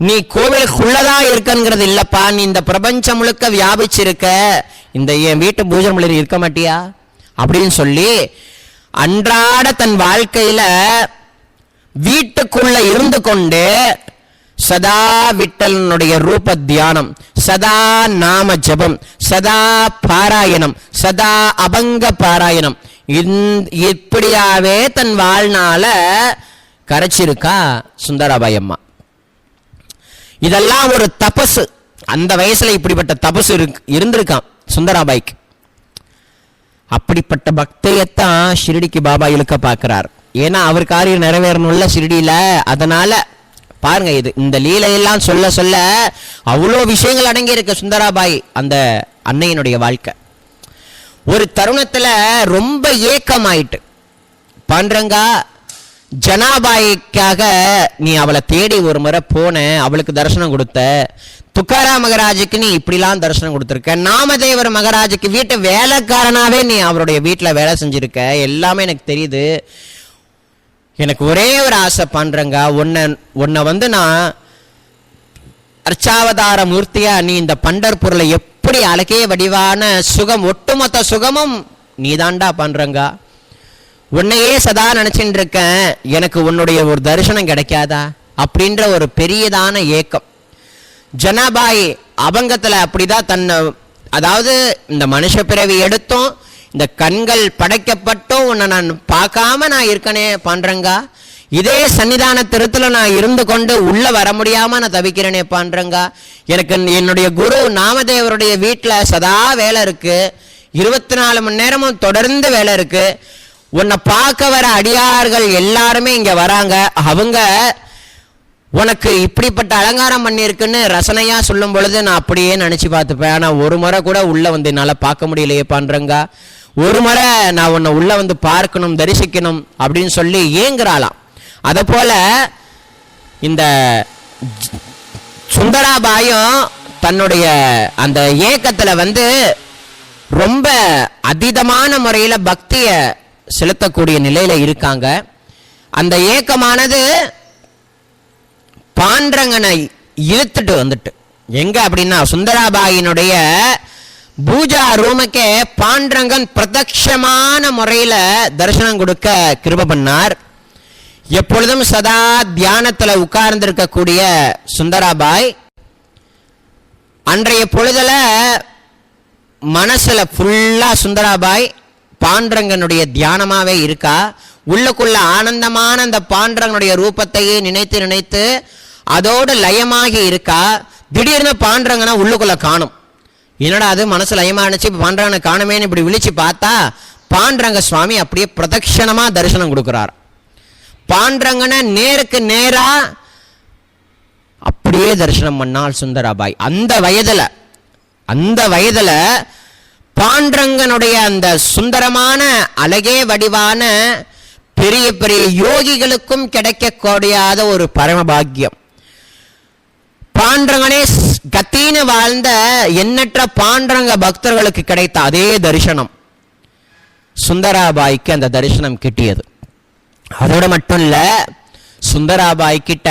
நீ கோவிலுக்குள்ளதான் இருக்கங்கிறது இல்லப்பா, நீ இந்த பிரபஞ்சம் முழுக்க வியாபிச்சிருக்க, இந்த என் வீட்டு பூஜை மொழி இருக்க மாட்டியா அப்படின்னு சொல்லி அன்றாட தன் வாழ்க்கையில வீட்டுக்குள்ள இருந்து கொண்டு சதா விட்டலனுடைய ரூப தியானம், சதா நாம ஜபம், சதா பாராயணம், சதா அபங்க பாராயணம், இப்படியாவே தன் வாழ்நாள கரைச்சிருக்கா சுந்தராபாய் அம்மா. இதெல்லாம் ஒரு தபசு. அந்த வயசுல இப்படிப்பட்ட தபசு இருந்திருக்கான் சுந்தராபாய்க்கு. அப்படிப்பட்ட பக்தியத்தான் ஷிரடிக்கு பாபா இழுக்க பார்க்கிறார். ஏன்னா அவர் காரியம் நிறைவேறணும்ல ஷிரடியில. அதனால பாருங்க, இது இந்த லீலையெல்லாம் சொல்ல சொல்ல அவ்வளோ விஷயங்கள் அடங்கி இருக்க சுந்தராபாய் அந்த அன்னையினுடைய வாழ்க்கை. ஒரு தருணத்துல ரொம்ப ஏக்கமாயிட்டு, பாண்டரங்கா, ஜனாபாய்க்காக நீ அவளை தேடி ஒரு முறை போன, அவளுக்கு தரிசனம் கொடுத்த, துக்காராம் மகாராஜுக்கு நீ இப்படிலாம் தரிசனம் கொடுத்துருக்க, நாமதேவர் மகாராஜுக்கு வீட்டு வேலைக்காரனாவே நீ அவருடைய வீட்டில் வேலை செஞ்சிருக்க, எல்லாமே எனக்கு தெரியுது. எனக்கு ஒரே ஒரு ஆசை பாண்டரங்கா, உன்னை வந்து நான் அர்ச்சாவதார மூர்த்தியா நீ இந்த பண்டர்பூர்ல எப்படி அழகே வடிவான சுகம், ஒட்டுமொத்த சுகமும் நீதாண்டா பாண்டரங்கா. உன்னையே சதா நினைச்சுட்டு இருக்கேன், எனக்கு உன்னுடைய ஒரு தரிசனம் கிடைக்காதா அப்படின்ற ஒரு பெரியதான ஏக்கம். ஜனாபாய் அபங்கத்துல அப்படிதான் தன்னை, அதாவது இந்த மனுஷ பிறவி எடுத்தோம், இந்த கண்கள் படைக்கப்பட்டும் உன்னை நான் பார்க்காம நான் இருக்கனே பாண்டரங்கா, இதே சன்னிதான திருத்துல நான் இருந்து கொண்டு உள்ள வர முடியாம நான் தவிக்கிறேனே பாண்டரங்கா. எனக்கு என்னுடைய குரு நாமதேவருடைய வீட்டுல சதா வேலை இருக்கு, 24 மணி நேரமும் தொடர்ந்து வேலை இருக்கு. உன்னை பார்க்க வர அடியார்கள் எல்லாருமே இங்க வராங்க. அவங்க உனக்கு இப்படிப்பட்ட அலங்காரம் பண்ணியிருக்குன்னு ரசனையா சொல்லும் பொழுது நான் அப்படியே நினைச்சு பார்த்துப்பேன். ஆனா ஒரு முறை கூட உள்ள வந்து என்னால பார்க்க முடியலையே பண்றங்க, ஒரு முறை நான் உன்னை உள்ள வந்து பார்க்கணும் தரிசிக்கணும் அப்படின்னு சொல்லி ஏங்குறாளாம். அத போல இந்த சுந்தராபாயும் தன்னுடைய அந்த ஏக்கத்துல வந்து ரொம்ப அதீதமான முறையில பக்திய செலுத்தக்கூடிய நிலையில இருக்காங்க. அந்த ஏக்கமானது பாண்டரங்கனை இழுத்துட்டு வந்துட்டு எங்க அப்படின்னா சுந்தராபாயினுடைய பூஜா ரூமுக்கே பாண்டரங்கன் பிரத்யட்சமான முறையில தரிசனம் கொடுக்க கிருபை பண்ணார். எப்பொழுதும் சதா தியானத்துல உட்கார்ந்திருக்கக்கூடிய சுந்தராபாய் அன்றைய பொழுதுல மனசுல ஃபுல்லா சுந்தராபாய் பாண்டரங்கனுடைய தியானமாவே இருக்கா. உள்ளுக்குள்ள ஆனந்தமான அந்த பாண்டரங்கனுடைய ரூபத்தையே நினைத்து நினைத்து அதோடு லயமாகி இருக்கா. திடீர்னு பாண்டரங்கனை உள்ளுக்குள்ள காணும். என்னடா அது மனசு லயமானுச்சு, பாண்டரங்கனை காணுமேன்னு இப்படி விழிச்சு பார்த்தா பாண்டரங்க சுவாமி அப்படியே பிரதட்சணமா தரிசனம் கொடுக்கிறார். பாண்டரங்கனை நேருக்கு நேரா அப்படியே தரிசனம் பண்ணாள் சுந்தராபாய். அந்த வயதுல பாண்டரங்கனுடைய அந்த சுந்தரமான அழகே வடிவான பெரிய பெரிய யோகிகளுக்கும் கிடைக்கக்கூடியாத ஒரு பரமபாக்கியம். பாண்டரங்கனே கத்தின்னு வாழ்ந்த எண்ணற்ற பாண்டரங்க பக்தர்களுக்கு கிடைத்த அதே தரிசனம் சுந்தராபாய்க்கு அந்த தரிசனம் கிட்டியது. அதோட மட்டும் இல்ல, சுந்தராபாய் கிட்ட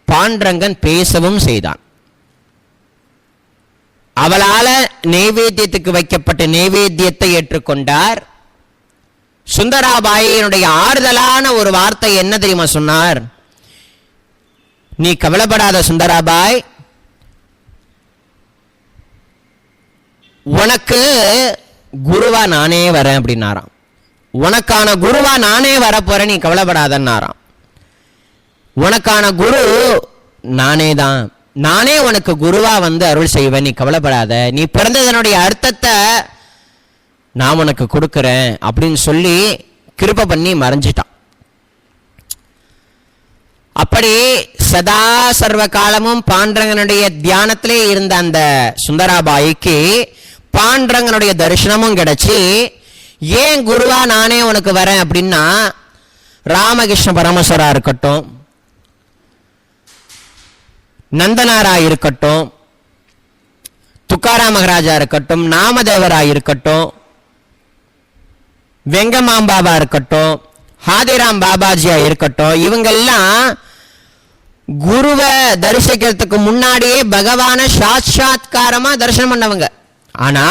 பாண்டரங்கன் பேசவும் செய்தான். அவளால நைவேத்தியத்துக்கு வைக்கப்பட்ட நைவேத்தியத்தை ஏற்றுக்கொண்டார். சுந்தராபாயினுடைய ஆறுதலான ஒரு வார்த்தை என்ன தெரியுமா சொன்னார்? நீ கவலைப்படாத சுந்தராபாய், உனக்கு குருவா நானே வரேன் அப்படின்னாராம். உனக்கான குருவா நானே வரப்போறேன், நீ கவலைப்படாதன்னாராம். உனக்கான குரு நானே தான், நானே உனக்கு குருவா வந்து அருள் செய்வேன், நீ கவலைப்படாத, நீ பிறந்ததனுடைய அர்த்தத்தை நான் உனக்கு கொடுக்கிறேன் அப்படின்னு சொல்லி கிருபை பண்ணி மறைஞ்சிட்டான். அப்படி சதா சர்வ காலமும் பாண்டரங்கனுடைய தியானத்திலே இருந்த அந்த சுந்தராபாய்க்கு பாண்டரங்கனுடைய தரிசனமும் கிடைச்சி, ஏன் குருவா நானே உனக்கு வரேன் அப்படின்னா, ராமகிருஷ்ண பரமேஸ்வரா இருக்கட்டும், நந்தனாரா இருக்கட்டும், துக்காராம் மகாராஜா இருக்கட்டும், நாமதேவரா இருக்கட்டும், வெங்கமாம்பாபா இருக்கட்டும், ஹாதிராம் பாபாஜியா இருக்கட்டும், இவங்கெல்லாம் குருவை தரிசிக்கிறதுக்கு முன்னாடியே பகவான சாட்சாத்காரமா தரிசனம் பண்ணவங்க. ஆனா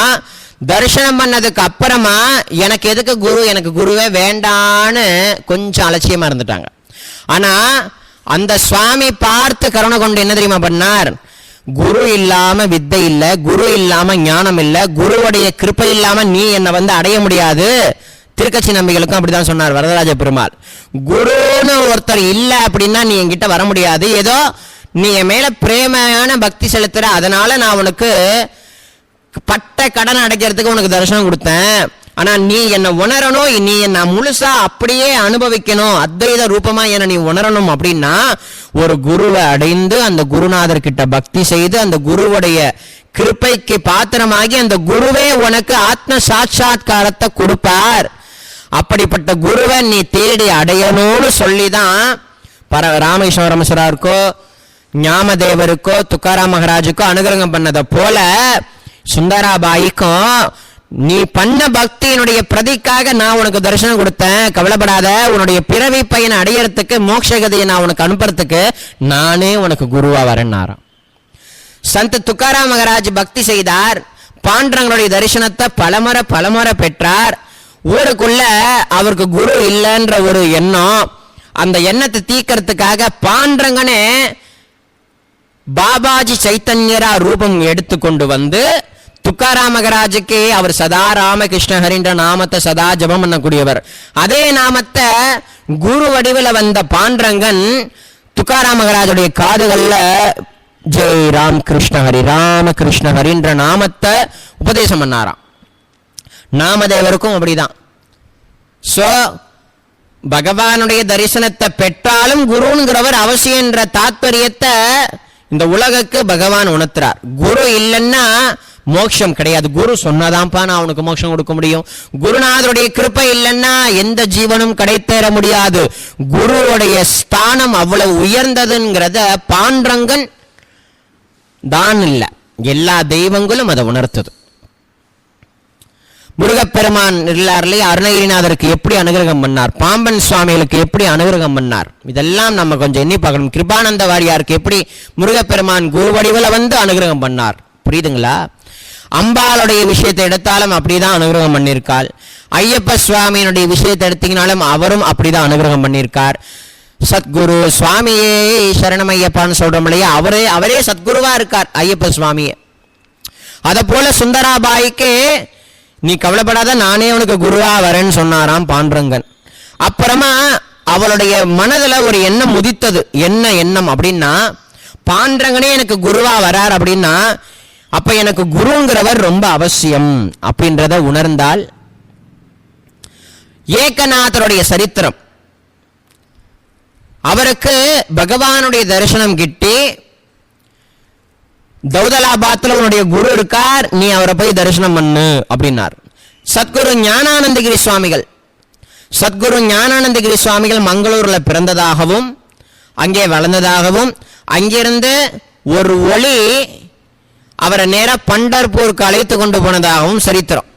தரிசனம் பண்ணதுக்கு அப்புறமா எனக்கு எதுக்கு குரு, எனக்கு குருவே வேண்டான்னு கொஞ்சம் அலட்சியமா இருந்துட்டாங்க. ஆனா அந்த சுவாமி பார்த்து கருணை கொண்டு என்ன தெரியுமா பண்ணார்? குரு இல்லாம வித்தை இல்ல, குரு இல்லாம ஞானம் இல்ல, குருவுடைய கிருப்பை இல்லாம நீ என்னை வந்து அடைய முடியாது. திருக்கட்சி நம்பிகளுக்கும் அப்படிதான் சொன்னார் வரதராஜ பெருமாள். குருன்னு ஒருத்தர் இல்ல அப்படின்னா நீ என்கிட்ட வர முடியாது. ஏதோ நீ என் மேல பிரேமையான பக்தி செலுத்துற, அதனால நான் உனக்கு பட்ட கடன் அடைக்கிறதுக்கு உனக்கு தரிசனம் கொடுத்தேன். ஆனா நீ என்னை உணரணும், நீ என்ன முழுசா அப்படியே அனுபவிக்கணும், அத்வைத ரூபமா என்ன நீ உணரணும் அப்படின்னா ஒரு குருவை அடைந்து அந்த குருநாதர் கிட்ட பக்தி செய்து அந்த குருவுடைய கிருப்பைக்கு பாத்திரமாகி அந்த குருவே உனக்கு ஆத்ம சாட்சாத்காரத்தை கொடுப்பார். அப்படிப்பட்ட குருவை நீ தேடி அடையணும்னு சொல்லிதான் ராமகிருஷ்ண பரமேஸ்வரருக்கோ ஞாமதேவருக்கோ துக்காராம் மகாராஜுக்கோ அனுகிரகம் பண்ணதை போல சுந்தராபாய்க்கும் நீ பண்ண பக்தியினுடைய பிரதிக்காக நான் உனக்கு தரிசனம் கொடுத்தேன், கவலைப்படாத, உன்னுடைய பிறவி பயனை அடையறதுக்கு மோட்சகதியை நான் உனக்கு அனுப்புறதுக்கு நானே உனக்கு குருவா வரேன்னாராம். சந்த் துக்காராம் மகாராஜ் பக்தி செய்தார், பாண்டரங்களுடைய தரிசனத்தை பலமுறை பெற்றார். ஊருக்குள்ள அவருக்கு குரு இல்லைன்ற ஒரு எண்ணம், அந்த எண்ணத்தை தீக்கிறதுக்காக பாண்டரங்கனே பாபாஜி சைத்தன்யரா ரூபம் எடுத்துக்கொண்டு வந்து துக்காராம் மகாராஜுக்கு அவர் சதா ராமகிருஷ்ண ஹரின்ற நாமத்தை சதா ஜபம் பண்ணக்கூடியவர். அதே நாமத்தை குரு வடிவில் வந்த பாண்டரங்கன் துக்காராம் மகாராஜுடைய காதுகள்ல ஜெய் ராம் கிருஷ்ண ஹரி, ராம கிருஷ்ண ஹரின்ற நாமத்தை உபதேசம் பண்ணாராம். நாமதேவருக்கும் அப்படிதான். சோ பகவானுடைய தரிசனத்தை பெற்றாலும் குருங்கிறவர் அவசியன்ற தாத்பரியத்தை இந்த உலகுக்கு பகவான் உணர்த்துறார். குரு இல்லைன்னா மோட்சம் கிடையாது. குரு சொன்னாதான்ப்பா நான் அவனுக்கு மோட்சம் கொடுக்க முடியும். குருநாதருடைய கிருபை இல்லைன்னா எந்த ஜீவனும் கிடைத்தேற முடியாது. குருவுடைய ஸ்தானம் அவ்வளவு உயர்ந்ததுங்கிறத பாண்டரங்கன் தான் இல்ல, எல்லா தெய்வங்களும் அதை உணர்த்தது. முருகப்பெருமான் இல்லார்லயே அருணகிரிநாதருக்கு எப்படி அனுகிரகம் பண்ணார், பாம்பன் சுவாமிகளுக்கு எப்படி அனுகிரகம் பண்ணார், இதெல்லாம் நம்ம கொஞ்சம் எண்ணி பார்க்கணும். கிருபானந்த வாரியாருக்கு எப்படி முருகப்பெருமான் குரு வடிவில் வந்து அனுகிரகம் பண்ணார், புரியுதுங்களா? அம்பாளுடைய விஷயத்தை எடுத்தாலும் அப்படிதான் அனுகிரகம் பண்ணியிருக்காள். ஐயப்ப சுவாமியினுடைய விஷயத்தை எடுத்தீங்கனாலும் அவரும் அப்படிதான் அனுகிரகம் பண்ணியிருக்கார். சத்குரு சுவாமியே சரணம் ஐயப்பான்னு சொல்றோம் இல்லையா, அவரே சத்குருவா இருக்கார் ஐயப்ப சுவாமியே. அத போல சுந்தராபாய்க்கு நீ கவலைப்படாத, நானே உனக்கு குருவா வரேன்னு சொன்னாராம் பாண்டரங்கன். அப்புறமா அவளுடைய மனதுல ஒரு எண்ணம் உதித்தது. என்ன எண்ணம் அப்படின்னா, பாண்டரங்கனே எனக்கு குருவா வரார் அப்படின்னா அப்ப எனக்கு குருங்கிறவர் ரொம்ப அவசியம் அப்படின்றத உணர்ந்தால். ஏகநாதருடைய சரித்திரம், அவருக்கு பகவானுடைய தரிசனம் கிட்டி தௌதலாபாத்ல உன்னுடைய குரு இருக்கார், நீ அவரை போய் தரிசனம் பண்ணு அப்படின்னார். சத்குரு ஞானானந்தகிரி சுவாமிகள், சத்குரு ஞானானந்தகிரி சுவாமிகள் மங்களூர்ல பிறந்ததாகவும் அங்கே வளர்ந்ததாகவும் அங்கிருந்து ஒரு ஒளி அவரை நேர பண்டர்பூருக்கு அழைத்து கொண்டு போனதாகவும் சரித்திரம்.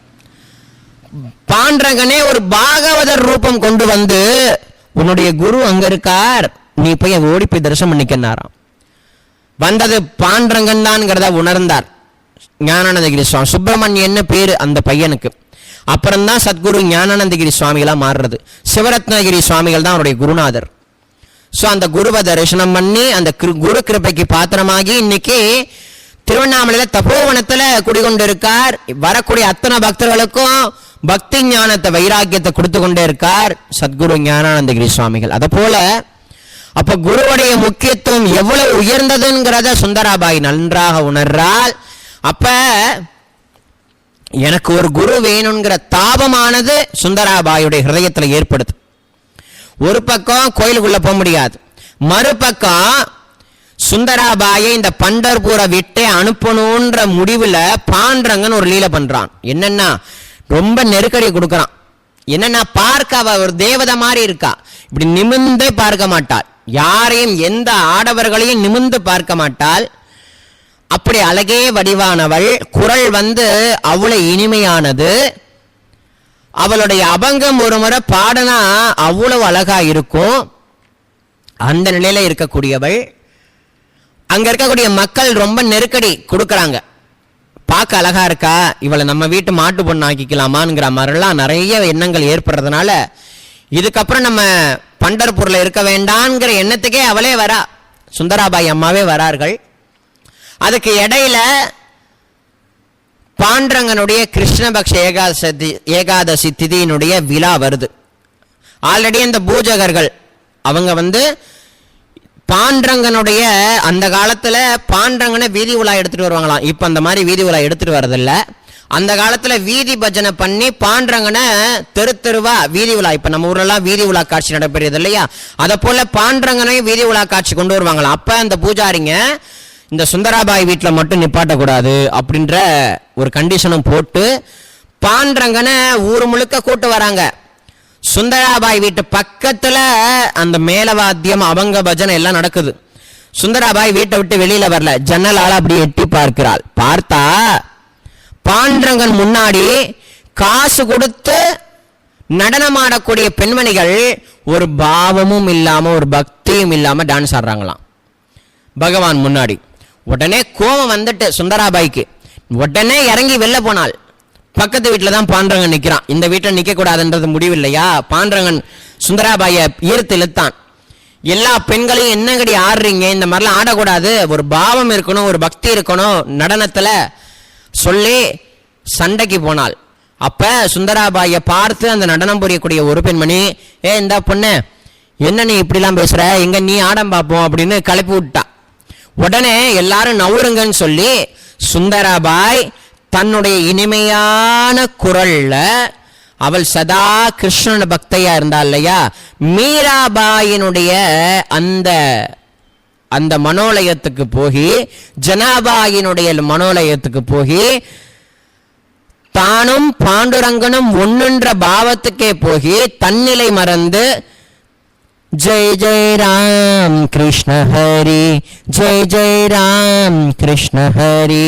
பாண்டரங்கனே ஒரு பாகவதர் ரூபம் கொண்டு வந்து உன்னுடைய குரு அங்க இருக்கார், நீ போய் ஓடி போய் தரிசனம் பண்ணிக்கிறாராம். வந்தது பாண்டரங்கன் தான்ங்கிறத உணர்ந்தார் ஞானானந்தகிரி சுவாமி. சுப்பிரமணியன்னு பேரு அந்த பையனுக்கு. அப்புறம்தான் சத்குரு ஞானானந்தகிரி சுவாமிகளா மாறுறது. சிவரத்னகிரி சுவாமிகள் தான் அவருடைய குருநாதர். ஸோ அந்த குருவை தரிசனம் பண்ணி அந்த குரு கிருபைக்கு பாத்திரமாகி இன்னைக்கு திருவண்ணாமலையில தபோவனத்துல குடிகொண்டு இருக்கார். வரக்கூடிய அத்தனை பக்தர்களுக்கும் பக்தி ஞானத்தை வைராக்கியத்தை கொடுத்து கொண்டே இருக்கார் சத்குரு ஞானானந்தகிரி சுவாமிகள். அத போல அப்ப குருவுடைய முக்கியத்துவம் எவ்வளவு உயர்ந்ததுங்கிறத சுந்தராபாய் நன்றாக உணர்றால். அப்ப எனக்கு ஒரு குரு வேணுங்கிற தாபமானது சுந்தராபாயுடைய ஹிருதயத்துல ஏற்படுது. ஒரு பக்கம் கோயிலுக்குள்ள போக முடியாது, மறுபக்கம் சுந்தராபாயை இந்த பண்டர்பூரை விட்டே அனுப்பணும்ன்ற முடிவுல பாண்டரங்கன் ஒரு லீலை பண்றான். என்னன்னா ரொம்ப நெருக்கடி கொடுக்கறான். என்னன்னா பார்க்க அவ ஒரு தேவதை மாதிரி இருக்கா, இப்படி நிமிர்ந்தே பார்க்க மாட்டாள், யாரையும் எந்த ஆடவர்களையும் நிமிர்ந்து பார்க்க மாட்டாள். அப்படி அழகே வடிவானவள், குரல் அவ்வளவு இனிமையானது. அவளுடைய அபங்கம் ஒரு முறை பாடனா அவ்வளவு அழகா இருக்கும். அந்த நிலையில இருக்கக்கூடியவள். அங்க இருக்கக்கூடிய மக்கள் ரொம்ப நெருக்கடி கொடுக்கறாங்க. பார்க்க அழகா இருக்கா, இவளை நம்ம வீட்டு மாட்டு பொண்ணு ஆக்கிக்கலாமாங்கிற மாதிரிலாம் நிறைய எண்ணங்கள் ஏற்படுறதுனால இதுக்கப்புறம் நம்ம பண்டர்பூர்ல இருக்க வேண்டாம்ங்கிற எண்ணத்துக்கே அவளே வரா, சுந்தராபாய் அம்மாவே வரார்கள். அதுக்கு இடையில பாண்டரங்கனுடைய கிருஷ்ணபக்ஷ ஏகாதசி திதியினுடைய விழா வருது. ஆல்ரெடி இந்த பூஜகர்கள் அவங்க பாண்டரங்கனுடைய அந்த காலத்துல பாண்டரங்கனை வீதி உலா எடுத்துட்டு வருவாங்களாம். இப்ப அந்த மாதிரி வீதி உலா எடுத்துட்டு வரதில்ல. அந்த காலத்துல வீதி பஜனை பண்ணி பாண்டரங்கனை தெரு தெருவா வீதி உலா, இப்ப நம்ம ஊர்ல எல்லாம் வீதி உலா காட்சி நடைபெறுது இல்லையா, அதை போல பாண்டரங்கனையும் வீதி உலா காட்சி கொண்டு வருவாங்களாம். அப்ப அந்த பூஜாரிங்க இந்த சுந்தராபாய் வீட்டுல மட்டும் நிப்பாட்டக்கூடாது அப்படின்ற ஒரு கண்டிஷனும் போட்டு பாண்டரங்கனை ஊர் முழுக்க கூட்டு வராங்க. சுந்தராபாய் வீட்டு பக்கத்துல அந்த மேலவாத்தியம் அவங்க பஜனை எல்லாம் நடக்குது. சுந்தராபாய் வீட்டை விட்டு வெளியில வரல, ஜன்னலால அப்படி எட்டி பார்க்கிறாள். பார்த்தா பாண்டரங்கன் முன்னாடி காசு கொடுத்து நடனமாடக்கூடிய பெண்மணிகள் ஒரு பாவமும் இல்லாம ஒரு பக்தியும் இல்லாம டான்ஸ் ஆடுறாங்களாம் பகவான் முன்னாடி. உடனே கோபம் வந்துட்டு சுந்தராபாய்க்கு, உடனே இறங்கி வெளில போனாள். பக்கத்து வீட்டில் தான் பாண்டரங்கன் நிற்கிறான். இந்த வீட்டில் நிற்க கூடாதுன்றது முடிவு இல்லையா, பாண்டரங்கன் சுந்தராபாயை ஈர்த்து இழுத்தான். எல்லா பெண்களையும் என்னங்கடி ஆடுறீங்க, இந்த மாதிரிலாம் ஆடக்கூடாது, ஒரு பாவம் இருக்கணும், ஒரு பக்தி இருக்கணும் நடனத்துல சொல்லி சண்டைக்கு போனாள். அப்ப சுந்தராபாயை பார்த்து அந்த நடனம் புரியக்கூடிய ஒரு பெண்மணி, இந்த பொண்ணு என்ன நீ இப்படிலாம் பேசுற, எங்க நீ ஆடம் பார்ப்போம் அப்படின்னு கிளப்பி விட்டா. உடனே எல்லாரும் நவுருங்கன்னு சொல்லி சுந்தராபாய் தன்னுடைய இனிமையான குரல்ல, அவள் சதா கிருஷ்ணன் பக்தையா இருந்தா இல்லையா, மீராபாயினுடைய அந்த மனோலயத்துக்கு போகி, ஜனாபாயினுடைய மனோலயத்துக்கு போகி, தானும் பாண்டுரங்கனும் ஒன்றுன்ற பாவத்துக்கே போகி தன்னிலை மறந்து ஜெய் ஜெய் ராம் கிருஷ்ண ஹரி, ஜெய் ஜெய் ராம் கிருஷ்ண ஹரி,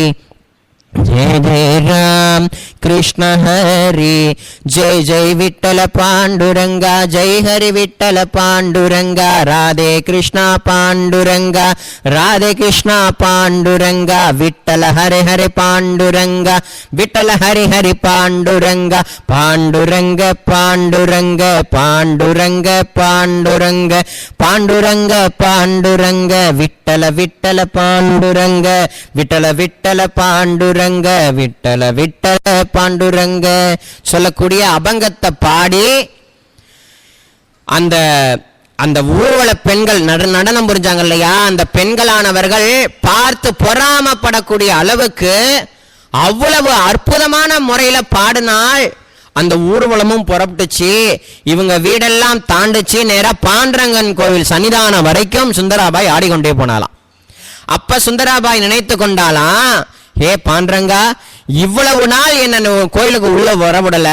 ஜெய் ஜெய் ராம் கிருஷ்ண ஹரி, ஜெய் ஜெய் விட்டல பாண்டுரங்கா, ஜெய் ஹரி விட்டல பாண்டுரங்கா, ராதே கிருஷ்ணா பாண்டுரங்கா, ராதே கிருஷ்ணா பாண்டுரங்கா, விட்டல ஹரி ஹரி பாண்டுரங்கா, விட்டல ஹரி ஹரி பாண்டுரங்கா, பாண்டுரங்க பாண்டுரங்க பாண்டுரங்க பாண்டுரங்க பாண்டுரங்க பாண்டுரங்க, விட்டல விட்டல பாண்டுரங்க, விட்டல விட்டல பாண்டுரங்க, விட்டல விட்டல பாண்டுரங்க சொல்லக்கூடிய அபங்கத்தை பாடி அந்த அந்த ஊர்வல பெண்கள் நடனம் புரிஞ்சாங்க இல்லையா, அந்த பெண்களானவர்கள் பார்த்து பொறாமப்படக்கூடிய அளவுக்கு அவ்வளவு அற்புதமான முறையில பாடினால் அந்த ஊர்வலமும் புறப்பட்டுச்சு. இவங்க வீடெல்லாம் தாண்டிச்சு நேரா பாண்டரங்கன் கோவில் சன்னிதானம் வரைக்கும் சுந்தராபாய் ஆடிக்கொண்டே போனாலாம். அப்ப சுந்தராபாய் நினைத்து கொண்டாலாம், ஏ பாண்டரங்கா, இவ்வளவு நாள் என்ன கோயிலுக்கு உள்ள வரவிடல,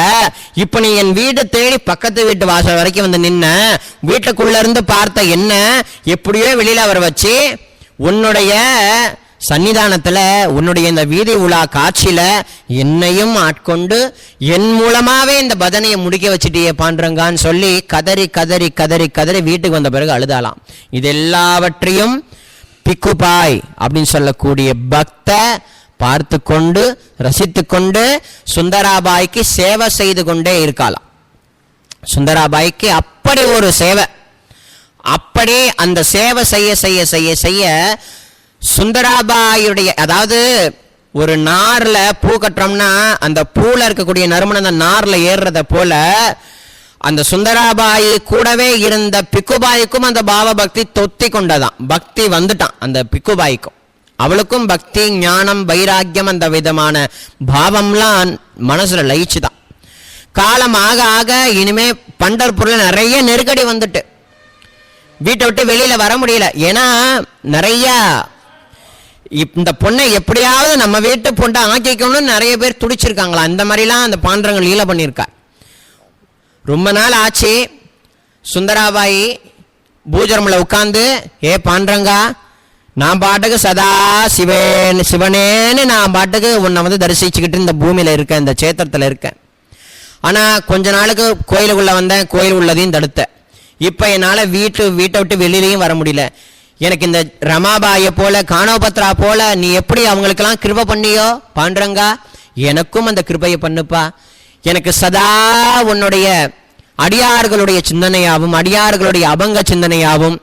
இப்ப நீ என் வீடு தேடி பக்கத்து வீட்டு வாசல் வரைக்கும் வந்து நின்ன, வீட்டுக்குள்ள இருந்து பார்த்த என்ன எப்படியோ வெளியில வர வச்சு உன்னுடைய சன்னிதானத்துல உன்னுடைய இந்த வீதி உலா காட்சியில என்னையும் ஆட்கொண்டு என் மூலமாவே இந்த பஜனையை முடிக்க வச்சுட்டியே பாண்டரங்கான்னு சொல்லி கதறி கதறி கதறி கதறி வீட்டுக்கு வந்த பிறகு அழுதாலாம். இது எல்லாவற்றையும் பிக்குபாய் அப்படின்னு சொல்லக்கூடிய பக்த பார்த்து கொண்டு ரசித்து கொண்டு சுந்தராபாய்க்கு சேவை செய்து கொண்டே இருக்கலாம். சுந்தராபாய்க்கு அப்படி ஒரு சேவை, அப்படி அந்த சேவை செய்ய செய்ய செய்ய செய்ய சுந்தராபாயுடைய, அதாவது ஒரு நார்ல பூ கட்டுறோம்னா அந்த பூல இருக்கக்கூடிய நறுமணம் அந்த நார்ல ஏறுறத போல அந்த சுந்தராபாய் கூடவே இருந்த பிக்குபாய்க்கும் அந்த பாவ பக்தி தொத்தி கொண்டதான், பக்தி வந்துட்டான் அந்த பிக்குபாய்க்கும். அவளுக்கும் பக்தி ஞானம் வைராக்கியம் அந்த விதமான பாவம்லாம் மனசுல லயிச்சுதான். காலம் ஆக ஆக இனிமே பண்டர்பூர்ல நிறைய நெருக்கடி வந்துட்டு வீட்டை விட்டு வெளியில வர முடியல. ஏன்னா நிறைய இந்த பொண்ணை எப்படியாவது நம்ம வீட்டு பொண்ணை ஆக்கிக்கணும்னு நிறைய பேர் துடிச்சிருக்காங்களா. இந்த மாதிரிலாம் அந்த பாண்டரங்க லீலை பண்ணியிருக்கா. ரொம்ப நாள் ஆச்சு. சுந்தராபாய் பூஜரம்ல உட்கார்ந்து, ஏ பாண்டரங்கா, நான் பாட்டுக்கு சதா சிவனேன்னு நான் பாட்டுக்கு உன்னை வந்து தரிசிச்சுக்கிட்டு இந்த பூமியில இருக்கேன், இந்த சேத்திரத்துல இருக்கேன். ஆனா கொஞ்ச நாளுக்கு கோயிலுக்குள்ள வந்தேன், கோயில் உள்ளதையும் தடுத்தேன். இப்ப என்னால வீட்டை விட்டு வெளியிலையும் வர முடியல. எனக்கு இந்த ரமாபாய போல கானோபத்ரா போல நீ எப்படி அவங்களுக்கெல்லாம் கிருபை பண்ணியோ பாண்டரங்கா, எனக்கும் அந்த கிருபையை பண்ணுப்பா. எனக்கு சதா உன்னுடைய அடியார்களுடைய சிந்தனையாவும் அடியார்களுடைய அபங்க சிந்தனையாவும்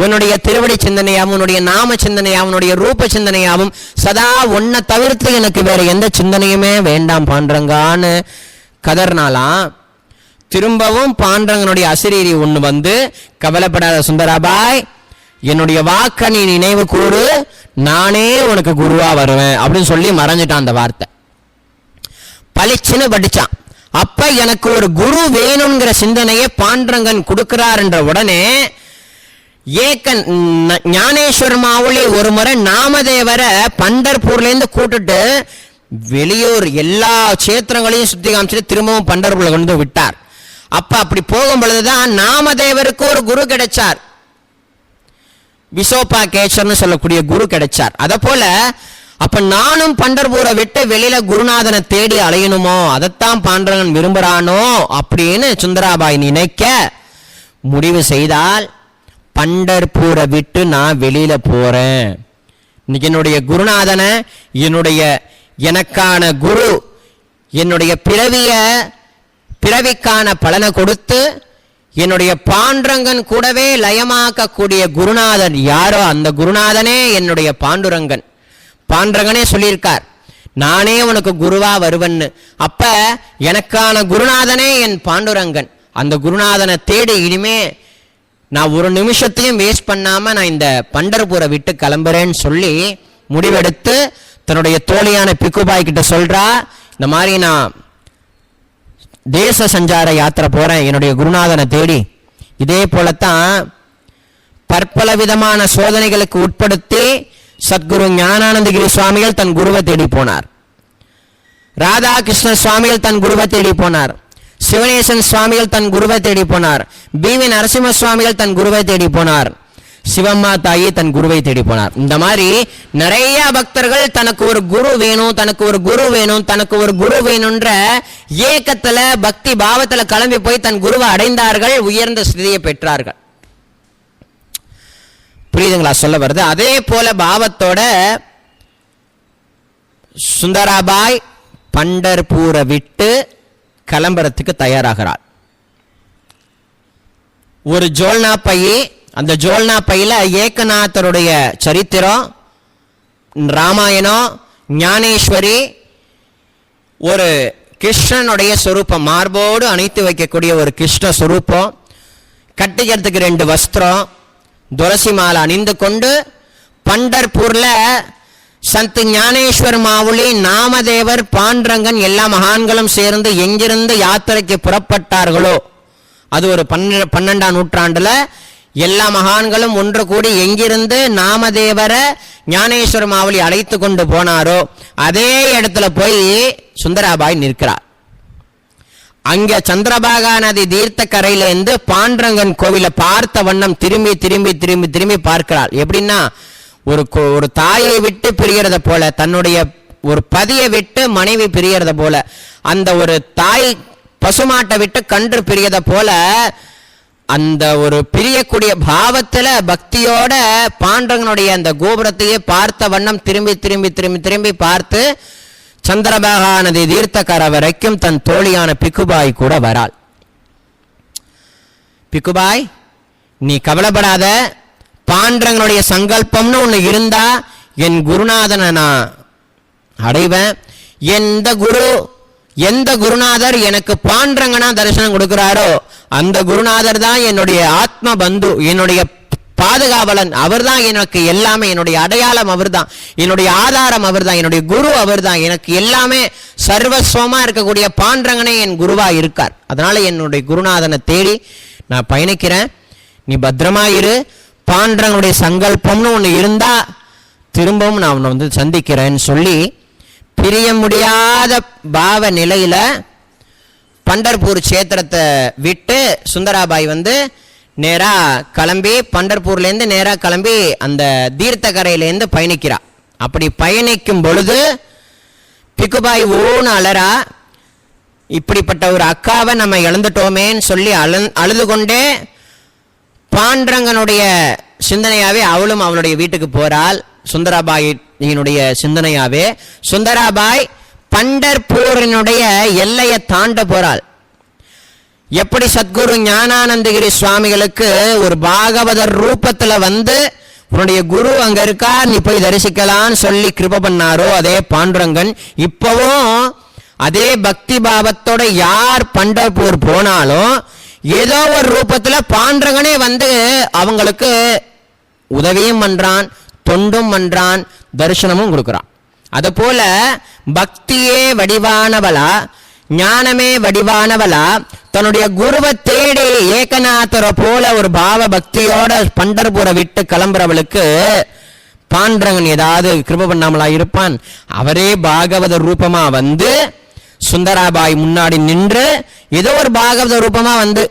உன்னுடைய திருவடி சிந்தனையாவும் உன்னுடைய நாம சிந்தனையாவும் உன்னுடைய ரூப சிந்தனையாவும் சதா உன்னை தவிர்த்து எனக்கு வேற எந்த சிந்தனையுமே வேண்டாம் பாண்டரங்கான்னு கதர்னாலாம். திரும்பவும் பாண்டரங்கனுடைய அசிரீரி ஒண்ணு வந்து, கவலைப்படாத சுந்தராபாய், என்னுடைய வாக்க நீ நினைவு கூறு, நானே உனக்கு குருவா வருவேன் அப்படின்னு சொல்லி மறைஞ்சிட்டான். அந்த வார்த்தை பளிச்சுன்னு படிச்சான். அப்ப எனக்கு ஒரு குரு வேணுங்கிற சிந்தனையை பாண்டரங்கன் கொடுக்கிறார் என்ற உடனே ஏக்கன் ஞானேஸ்வர மாவுளி ஒரு முறை நாமதேவரை பண்டர்பூர்ல இருந்து கூட்டுட்டு வெளியூர் எல்லா கஷேத்திரங்களையும் சுத்தி காமிச்சிட்டு திரும்பவும் பண்டர்பூர்ல கொண்டு விட்டார். அப்ப அப்படி போகும் பொழுதுதான் நாமதேவருக்கு ஒரு குரு கிடைச்சார், விசோபா கேச்சர்னு சொல்லக்கூடிய குரு கிடைச்சார். அத போல அப்ப நானும் பண்டர்பூரை விட்டு வெளியில குருநாதனை தேடி அலையணுமோ, அதைத்தான் பாண்டரங்கன் விரும்புறானோ அப்படின்னு சுந்தராபாய் நினைக்க முடிவு செய்தால், பண்டர்பூரை விட்டு நான் வெளியில போறேன். இன்னைக்கு என்னுடைய குருநாதனை, எனக்கான குரு என்னுடைய பிறவிக்கான பலனை கொடுத்து என்னுடைய பாண்டரங்கன் கூடவே லயமாக்கக்கூடிய குருநாதன் யாரோ அந்த குருநாதனே என்னுடைய பாண்டுரங்கன். பாண்டரங்கனே சொல்லியிருக்கார், நானே உனக்கு குருவா வருவன்னு. அப்ப எனக்கான குருநாதனே என் பாண்டுரங்கன். அந்த குருநாதனை தேடி இனிமே நான் ஒரு நிமிஷத்தையும் வேஸ்ட் பண்ணாம நான் இந்த பண்டர்பூரை விட்டு கிளம்புறேன்னு சொல்லி முடிவெடுத்து தன்னுடைய தோழியான பிக்குபாய் கிட்ட சொல்றா, இந்த மாதிரி நான் தேச சஞ்சார யாத்திரை போறேன் என்னுடைய குருநாதனை தேடி. இதே போலத்தான் பற்பல விதமான சோதனைகளுக்கு உட்படுத்தி சத்குரு ஞானானந்தகிரி சுவாமிகள் தன் குருவை தேடி போனார். ராதாகிருஷ்ண சுவாமிகள் தன் குருவை தேடி போனார். சிவனேசன் சுவாமிகள் தன் குருவை தேடி போனார். பி.வி. நரசிம்ம சுவாமிகள் தன் குருவை தேடி போனார். சிவம்மா தாயி தன் குருவை தேடி போனார். இந்த மாதிரி நிறைய பக்தர்கள் தனக்கு ஒரு குரு வேணும், தனக்கு ஒரு குரு வேணும், தனக்கு ஒரு குரு வேணும்ன்ற ஏக்கத்துல பக்தி பாவத்துல கிளம்பி போய் தன் குருவை அடைந்தார்கள், உயர்ந்த ஸ்திதியை பெற்றார்கள். புரியுதுங்களா சொல்ல வருது? அதே போல பாவத்தோட சுந்தராபாய் பண்டர்பூரை விட்டு கிளம்புறதுக்கு தயாராகிறார். ஒரு ஜோல்னா பை, அந்த ஜோல்னா பையில ஏகநாதருடைய சரித்திரம், ராமாயணம், ஞானேஸ்வரி, ஒரு கிருஷ்ணனுடைய சொரூபம், மார்போடு அணைத்து வைக்கக்கூடிய ஒரு கிருஷ்ண சொரூபம், கட்டிக்கிறதுக்கு 2 வஸ்திரம், துளசி மாலை அணிந்து கொண்டு பண்டர்பூர்ல சந்த் ஞானேஸ்வர் மாவுளி, நாமதேவர், பாண்டரங்கன் எல்லா மகான்களும் சேர்ந்து எங்கிருந்து யாத்திரைக்கு புறப்பட்டார்களோ, அது ஒரு 12ஆம் நூற்றாண்டுல எல்லா மகான்களும் ஒன்று கூடி எங்கிருந்து நாமதேவரை ஞானேஸ்வர மாவுளி அழைத்து கொண்டு போனாரோ அதே இடத்துல போய் சுந்தராபாய் நிற்கிறார். அங்க சந்திரபாகா நதி தீர்த்த கரையிலிருந்து பாண்டரங்கன் கோவிலை பார்த்த வண்ணம் திரும்பி திரும்பி திரும்பி திரும்பி பார்க்கிறாள். எப்படின்னா ஒரு தாயை விட்டு பிரியறத போல, தன்னுடைய ஒரு பதியை விட்டு மனைவி பிரியறத போல, அந்த ஒரு தாய் பசுமாட்டை விட்டு கன்று பிரியத போல அந்த ஒரு பிரியக்கூடிய பாவத்துல பக்தியோட பாண்டரங்கனுடைய அந்த கோபுரத்தையே பார்த்த வண்ணம் திரும்பி திரும்பி திரும்பி திரும்பி பார்த்து சந்திரபாகா நதி தீர்த்தக்கரை வரைக்கும் தன் தோழியான பிக்குபாய் கூட வராள். பிக்குபாய், நீ கவலைப்படாத, பாண்டரங்கனுடைய சங்கல்பம்னு ஒண்ணு இருந்தா என் குருநாதனை நான் அடைவேன். எந்த குருநாதர் எனக்கு பாண்டரங்கனா தரிசனம் கொடுக்கிறாரோ அந்த குருநாதர் தான் என்னுடைய ஆத்ம பந்து, என்னுடைய பாதுகாவலன். அவர் தான் எனக்கு எல்லாமே, என்னுடைய அடையாளம் அவர் தான், என்னுடைய ஆதாரம் அவர் தான், என்னுடைய குரு அவர் தான், எனக்கு எல்லாமே சர்வஸ்வமா இருக்கக்கூடிய பாண்டரங்கனே என் குருவா இருக்கார். அதனால என்னுடைய குருநாதனை தேடி நான் பயணிக்கிறேன், நீ பத்திரமா இரு. பாண்டரங்கனுடைய சங்கல்பம்னு ஒன்று இருந்தா திரும்பவும் நான் உன்னை வந்து சந்திக்கிறேன்னு சொல்லி பிரிய முடியாத பாவ நிலையில பண்டர்பூர் கஷேத்திரத்தை விட்டு சுந்தராபாய் வந்து நேரா கிளம்பி பண்டர்பூர்லேருந்து நேரா கிளம்பி அந்த தீர்த்த கரையிலேருந்து பயணிக்கிறா. அப்படி பயணிக்கும் பொழுது பிக்குபாய் ஓன்னு அலறா, இப்படிப்பட்ட ஒரு அக்காவை நம்ம இழந்துட்டோமேன்னு சொல்லி அழுது கொண்டே பாண்டரங்கனுடைய சிந்தனையாவே அவளும் அவளுடைய வீட்டுக்கு போறாள். சுந்தராபாயினுடைய சிந்தனையாவே சுந்தராபாய் பண்டர்பூரினுடைய எல்லையை தாண்ட போறாள். எப்படி சத்குரு ஞானானந்தகிரி சுவாமிகளுக்கு ஒரு பாகவதர் ரூபத்துல வந்து உன்னுடைய குரு அங்க இருக்கா, நீ போய் தரிசிக்கலான்னு சொல்லி கிருப பண்ணாரோ, அதே பாண்டரங்கன் இப்பவும் அதே பக்தி பாவத்தோட யார் பண்டர்பூர் போனாலும் ஏதோ ஒரு ரூபத்துல பாண்டரங்கனே வந்து அவங்களுக்கு உதவியும் பண்றான், தொண்டும் பண்றான், தரிசனமும் கொடுக்கிறான். அது போல பக்தியே வடிவானவளா, ஞானமே வடிவானவளா, தன்னுடைய குருவை தேடி ஏகநாதரை போல ஒரு பாவ பக்தியோட பண்டர்பூரை விட்டு கிளம்புறவளுக்கு பாண்டரங்கன் ஏதாவது கிருப பண்ணாமலா இருப்பான்? அவரே பாகவத ரூபமா வந்து சுந்தராபாய் முன்னாடி நின்று ஏதோ ஒரு பாகவத ரூபமா வந்து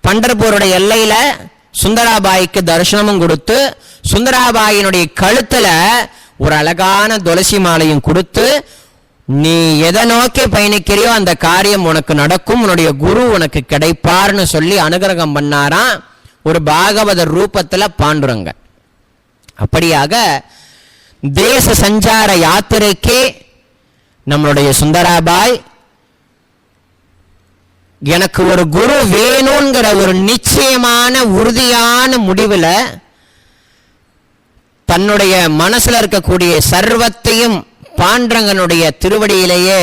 பண்டர்பூருடைய எல்லையில சுந்தராபாய்க்கு தரிசனமும் கொடுத்து சுந்தராபாயினுடைய கழுத்துல ஒரு அழகான துளசி மாலையும் கொடுத்து, நீ எதை நோக்கி பயணிக்கிறியோ அந்த காரியம் உனக்கு நடக்கும், உன்னுடைய குரு உனக்கு கிடைப்பார்னு சொல்லி அனுகிரகம் பண்ணாராம் ஒரு பாகவத ரூபத்துல பாண்டுரங்க. அப்படியாக தேச சஞ்சார யாத்திரைக்கு நம்மளுடைய சுந்தராபாய் எனக்கு ஒரு குரு வேணுங்கிற ஒரு நிச்சயமான உறுதியான முடிவுல தன்னுடைய மனசுல இருக்கக்கூடிய சர்வத்தையும் பாண்டரங்கனுடைய திருவடியிலேயே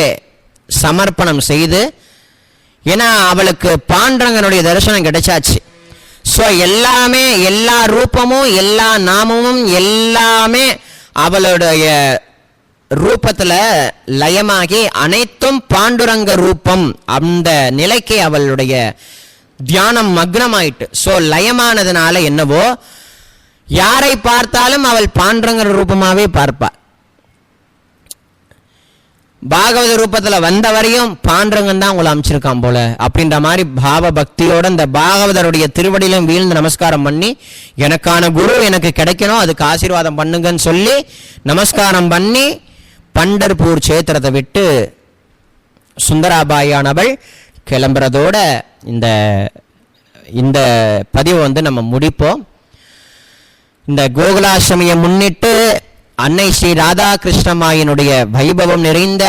சமர்ப்பணம் செய்து, ஏன்னா அவளுக்கு பாண்டரங்கனுடைய தரிசனம் கிடைச்சாச்சு. ஸோ எல்லாமே, எல்லா ரூபமும், எல்லா நாமமும் எல்லாமே அவளுடைய ரூபத்துல லயமாகி அனைத்தும் பாண்டுரங்க ரூபம், அந்த நிலைக்கு அவளுடைய தியானம் மக்னமாயிட்டு. ஸோ லயமானதுனால என்னவோ யாரை பார்த்தாலும் அவள் பாண்டுரங்க ரூபமாவே பார்ப்பா. பாகவத ரூபத்துல வந்தவரையும் பாண்டுரங்கன் தான் உங்களை அமைச்சிருக்கான் போல அப்படின்ற மாதிரி பாவ பக்தியோட இந்த பாகவதருடைய திருவடியிலும் வீழ்ந்து நமஸ்காரம் பண்ணி, எனக்கான குரு எனக்கு கிடைக்கணும், அதுக்கு ஆசீர்வாதம் பண்ணுங்கன்னு சொல்லி நமஸ்காரம் பண்ணி பண்டர்பூர் சேத்திரத்தை விட்டு சுந்தராபாயானவள் கிளம்புறதோட இந்த பதிவை நம்ம முடிப்போம். இந்த கோகுலாஷ்டமியை முன்னிட்டு அன்னை ஸ்ரீ ராதாகிருஷ்ணமாயினுடைய வைபவம் நிறைந்த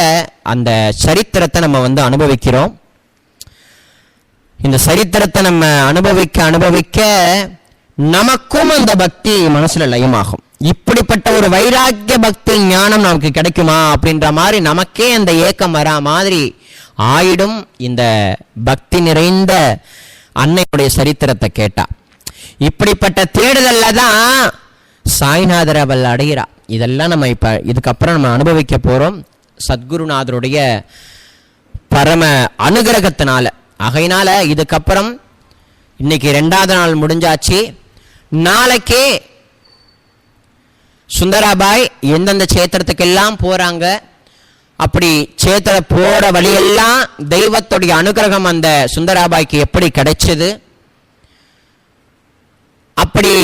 அந்த சரித்திரத்தை நம்ம அனுபவிக்கிறோம். இந்த சரித்திரத்தை நம்ம அனுபவிக்க நமக்கும் அந்த பக்தி மனசுல லயமாகும். இப்படிப்பட்ட ஒரு வைராக்கிய பக்தி ஞானம் நமக்கு கிடைக்குமா அப்படின்ற மாதிரி நமக்கே அந்த ஏக்கம் வரா மாதிரி ஆயிடும் இந்த பக்தி நிறைந்த அன்னையுடைய சரித்திரத்தை கேட்டா. இப்படிப்பட்ட தேடுதல்ல தான் சாய்நாதர் அவள் அடைகிறா. இதெல்லாம் நம்ம இப்ப இதுக்கப்புறம் நம்ம அனுபவிக்க போறோம் சத்குருநாதருடைய பரம அனுகிரகத்தினால. ஆகையினால இதுக்கப்புறம் இன்னைக்கு 2வது நாள் முடிஞ்சாச்சு. நாளைக்கே சுந்தராபாய் எந்தெந்த சேத்திரத்துக்கெல்லாம் போறாங்க, அப்படி சேத்திர போற வழியெல்லாம் தெய்வத்துடைய அனுகிரகம் அந்த சுந்தராபாய்க்கு எப்படி கிடைச்சது, அப்படி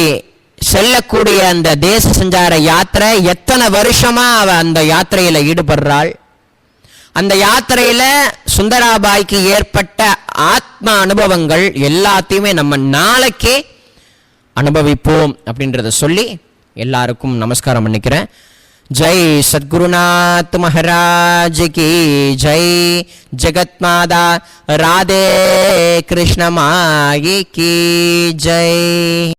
செல்லக்கூடிய அந்த தேச சஞ்சார யாத்திரை எத்தனை வருஷமா அவ அந்த யாத்திரையில ஈடுபடுறாள், அந்த யாத்திரையில சுந்தராபாய்க்கு ஏற்பட்ட ஆத்ம அனுபவங்கள் எல்லாத்தையுமே நம்ம நாளைக்கே அனுபவிப்போம் அப்படின்றத சொல்லி எல்லாருக்கும் நமஸ்காரம் பண்ணிக்கிறேன். ஜெய் சத்குருநாத் மகாராஜ் கி ஜெய். ஜெகத் மாதா ராதே கிருஷ்ண மாயி கி ஜெய்.